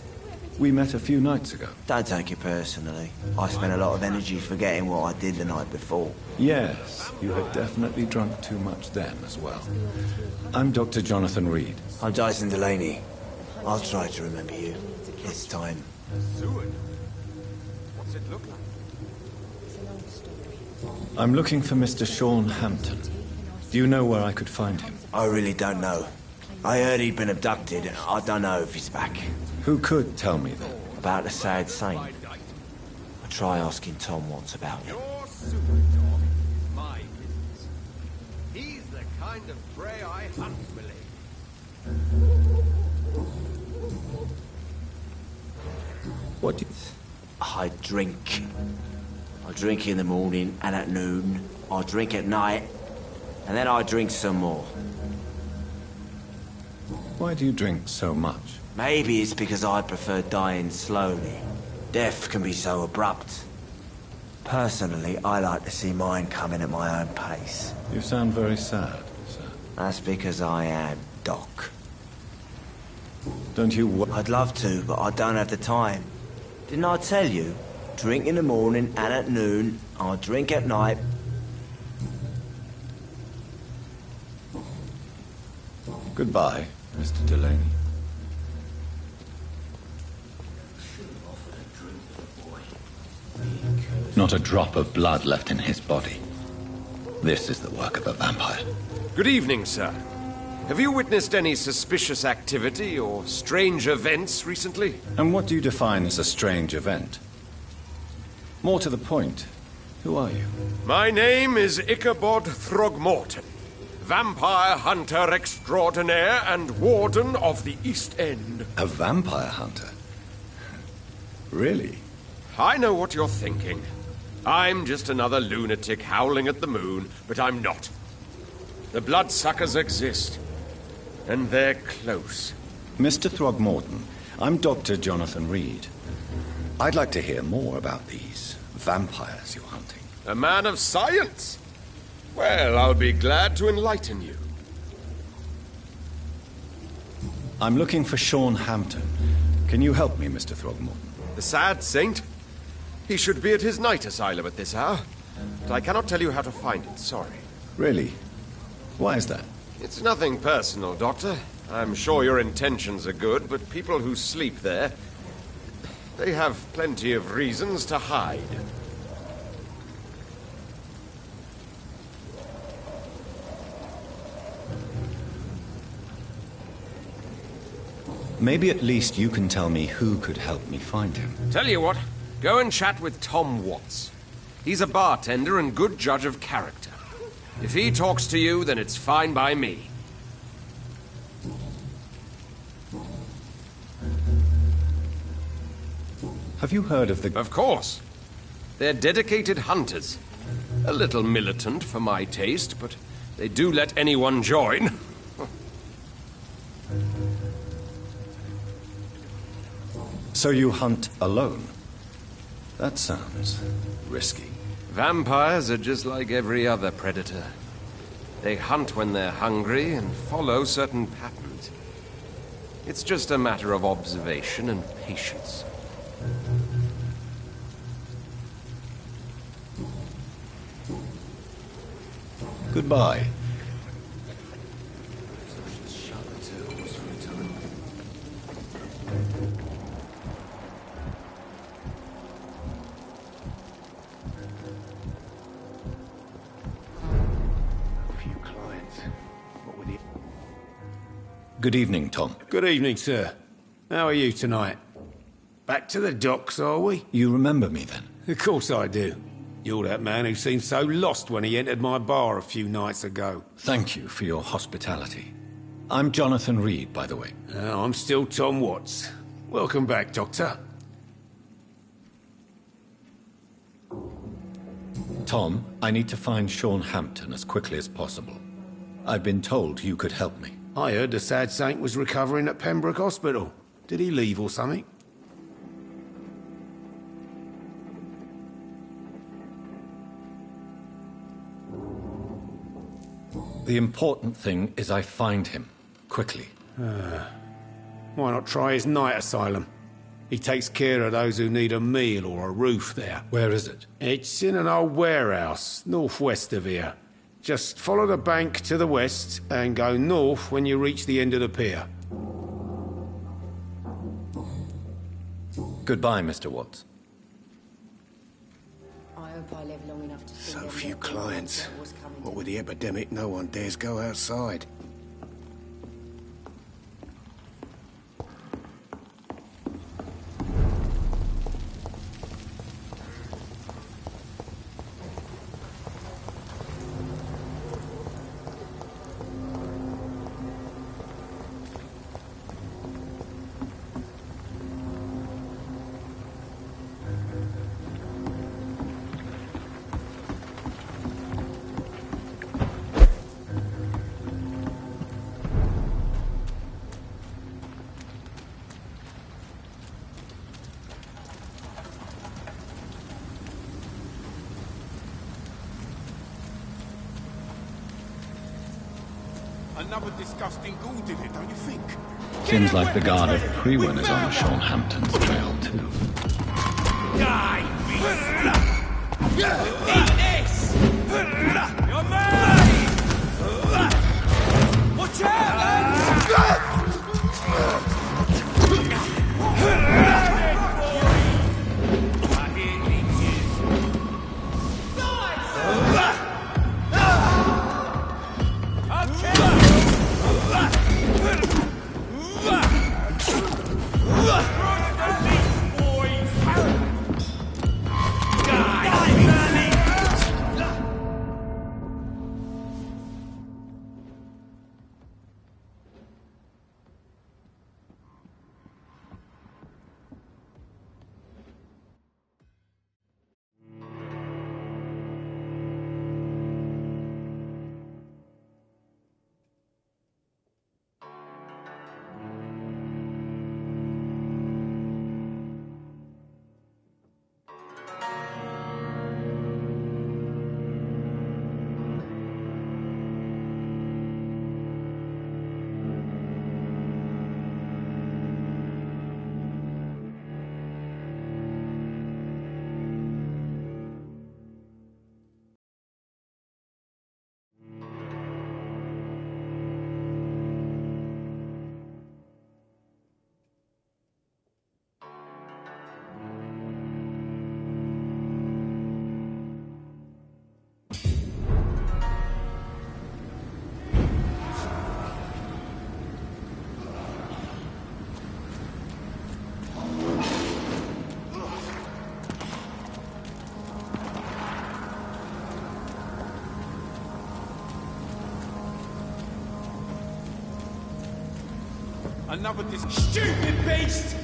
We met a few nights ago. Don't take it personally. I spent a lot of energy forgetting what I did the night before. Yes, you had definitely drunk too much then as well. I'm Dr. Jonathan Reed. I'm Dyson Delaney. I'll try to remember you. This time. Seward? What's it look like? I'm looking for Mr. Sean Hampton. Do you know where I could find him? I really don't know. I heard he'd been abducted, and I don't know if he's back. Who could tell me then? About the sad saint. I'll try asking Tom Watts about him. Your Seward dog is my business. He's the kind of prey I hunt, Millie. What do you... I drink. I drink in the morning and at noon. I drink at night. And then I drink some more. Why do you drink so much? Maybe it's because I prefer dying slowly. Death can be so abrupt. Personally, I like to see mine coming at my own pace. You sound very sad, sir. That's because I am Doc. Don't you... I'd love to, but I don't have the time. Didn't I tell you? Drink in the morning and at noon. I drink at night. Goodbye, Mr. Delaney. Not a drop of blood left in his body. This is the work of a vampire. Good evening, sir. Have you witnessed any suspicious activity or strange events recently? And what do you define as a strange event? More to the point, who are you? My name is Ichabod Throgmorton, vampire hunter extraordinaire and warden of the East End. A vampire hunter? Really? I know what you're thinking. I'm just another lunatic howling at the moon, but I'm not. The bloodsuckers exist, and they're close. Mr. Throgmorton, I'm Dr. Jonathan Reed. I'd like to hear more about these vampires you're hunting. A man of science? Well, I'll be glad to enlighten you. I'm looking for Sean Hampton. Can you help me, Mr. Throgmorton? The sad saint? He should be at his night asylum at this hour. But I cannot tell you how to find it, sorry. Really? Why is that? It's nothing personal, Doctor. I'm sure your intentions are good, but people who sleep there, they have plenty of reasons to hide. Maybe at least you can tell me who could help me find him. Tell you what, go and chat with Tom Watts. He's a bartender and good judge of character. If he talks to you, then it's fine by me. Have you heard of the... Of course. They're dedicated hunters. A little militant for my taste, but they do let anyone join. So you hunt alone? That sounds risky. Vampires are just like every other predator. They hunt when they're hungry and follow certain patterns. It's just a matter of observation and patience. Goodbye. Good evening, Tom. Good evening, sir. How are you tonight? Back to the docks, are we? You remember me, then? Of course I do. You're that man who seemed so lost when he entered my bar a few nights ago. Thank you for your hospitality. I'm Jonathan Reed, by the way. I'm still Tom Watts. Welcome back, Doctor. Tom, I need to find Sean Hampton as quickly as possible. I've been told you could help me. I heard the sad saint was recovering at Pembroke Hospital. Did he leave or something? The important thing is I find him. Quickly. Why not try his night asylum? He takes care of those who need a meal or a roof there. Where is it? It's in an old warehouse, northwest of here. Just follow the bank to the west and go north when you reach the end of the pier. Goodbye, Mr. Watts. I hope I live long enough to see So them few get the clients. that was coming. What with the epidemic, no one dares go outside. Another disgusting ghoul did it, don't you think? Seems like the guard of Prewen is on Sean Hampton's trail, too. Die, beast! Eat this! You're mine! Watch out, lads! Another stupid beast!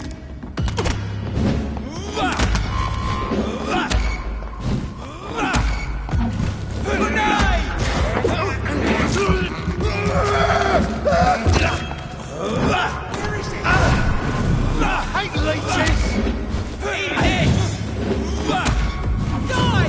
Hate leeches! Eat this! Die,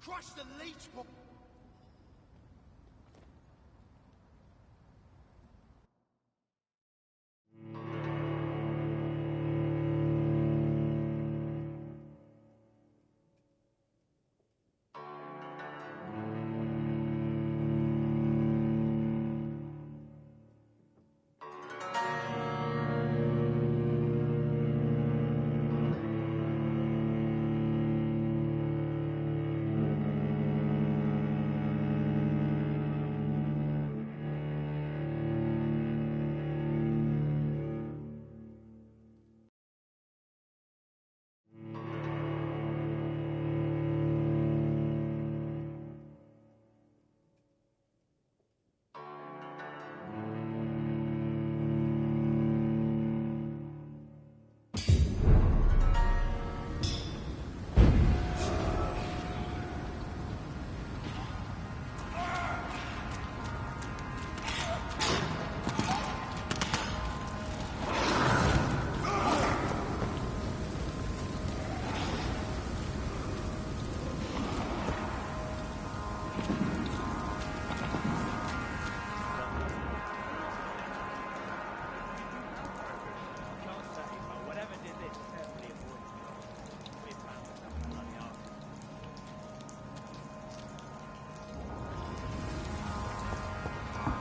Crush the leech!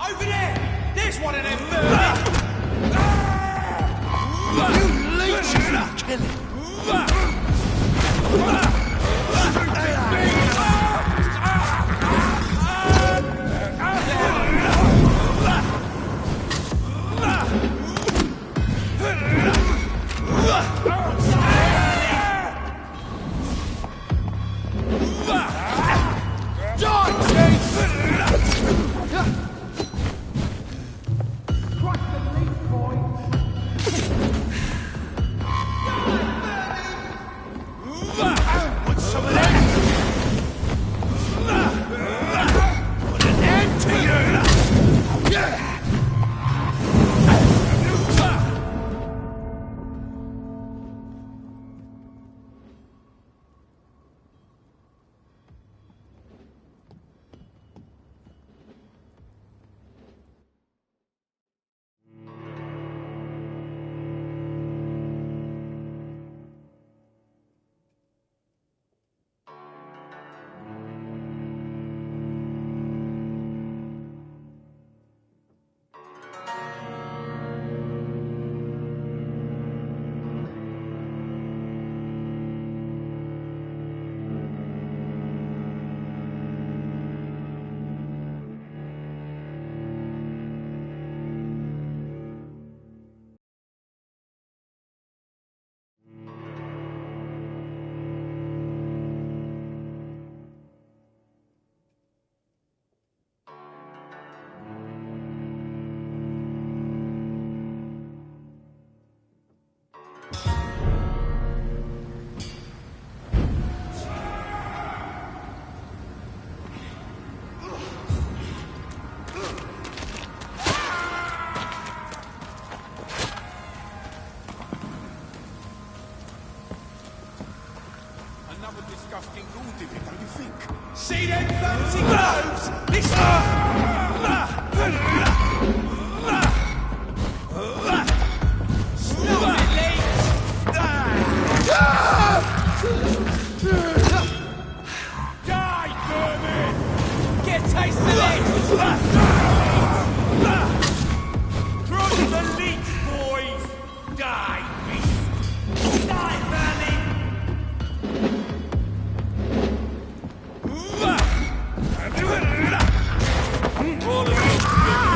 Over there! There's one of them birds! You leeches will kill him! Disgusting ghoul did it, don't you think? See them fancy gloves? Listen! Stop it, Leech! Die, vermin! Get a taste of this! Crush the leech, boys! Die, beast! Die, vermin! All of you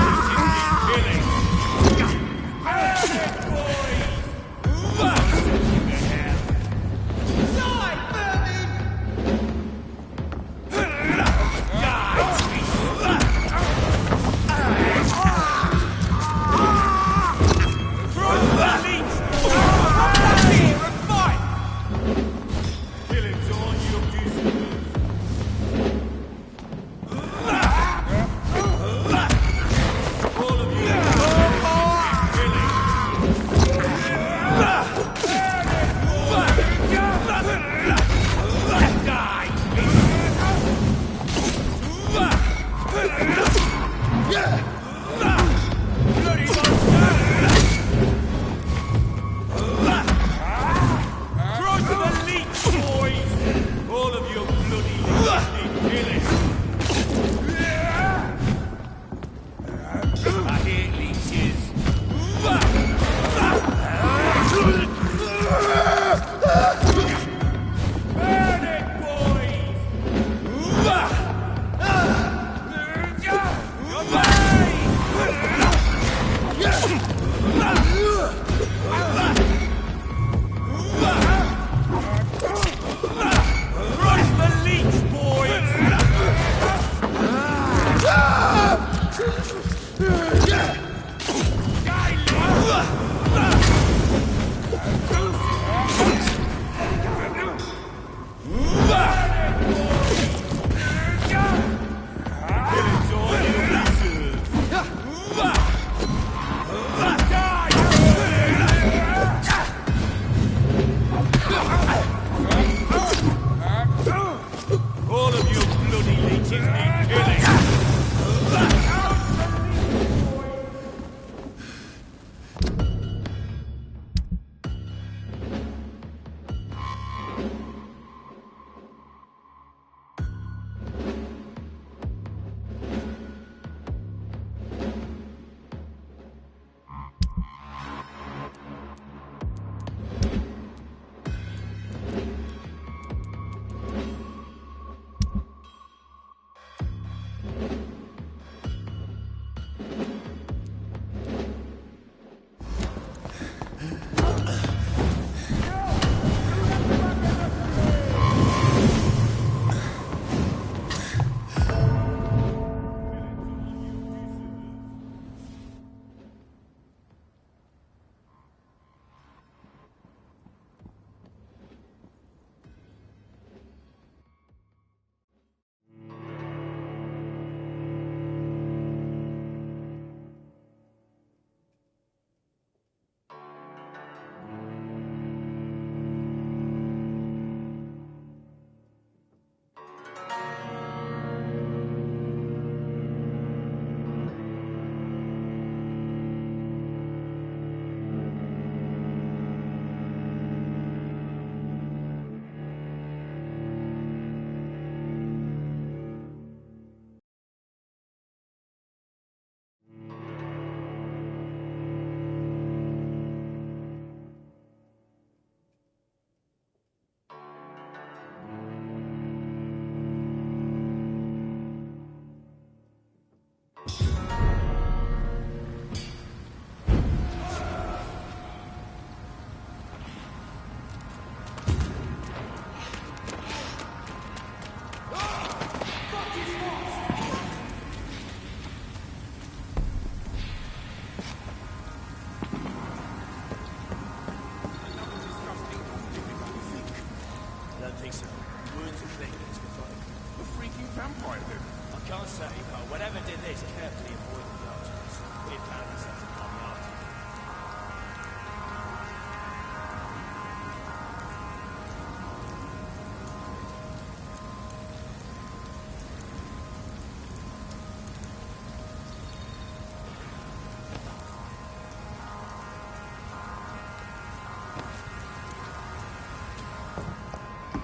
always carefully avoided the archers. We found ourselves upon the arch.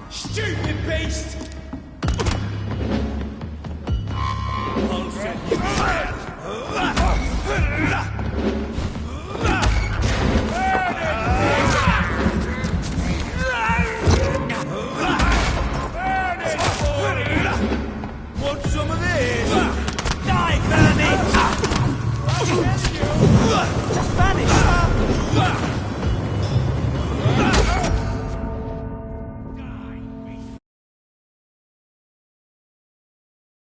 Stupid beast!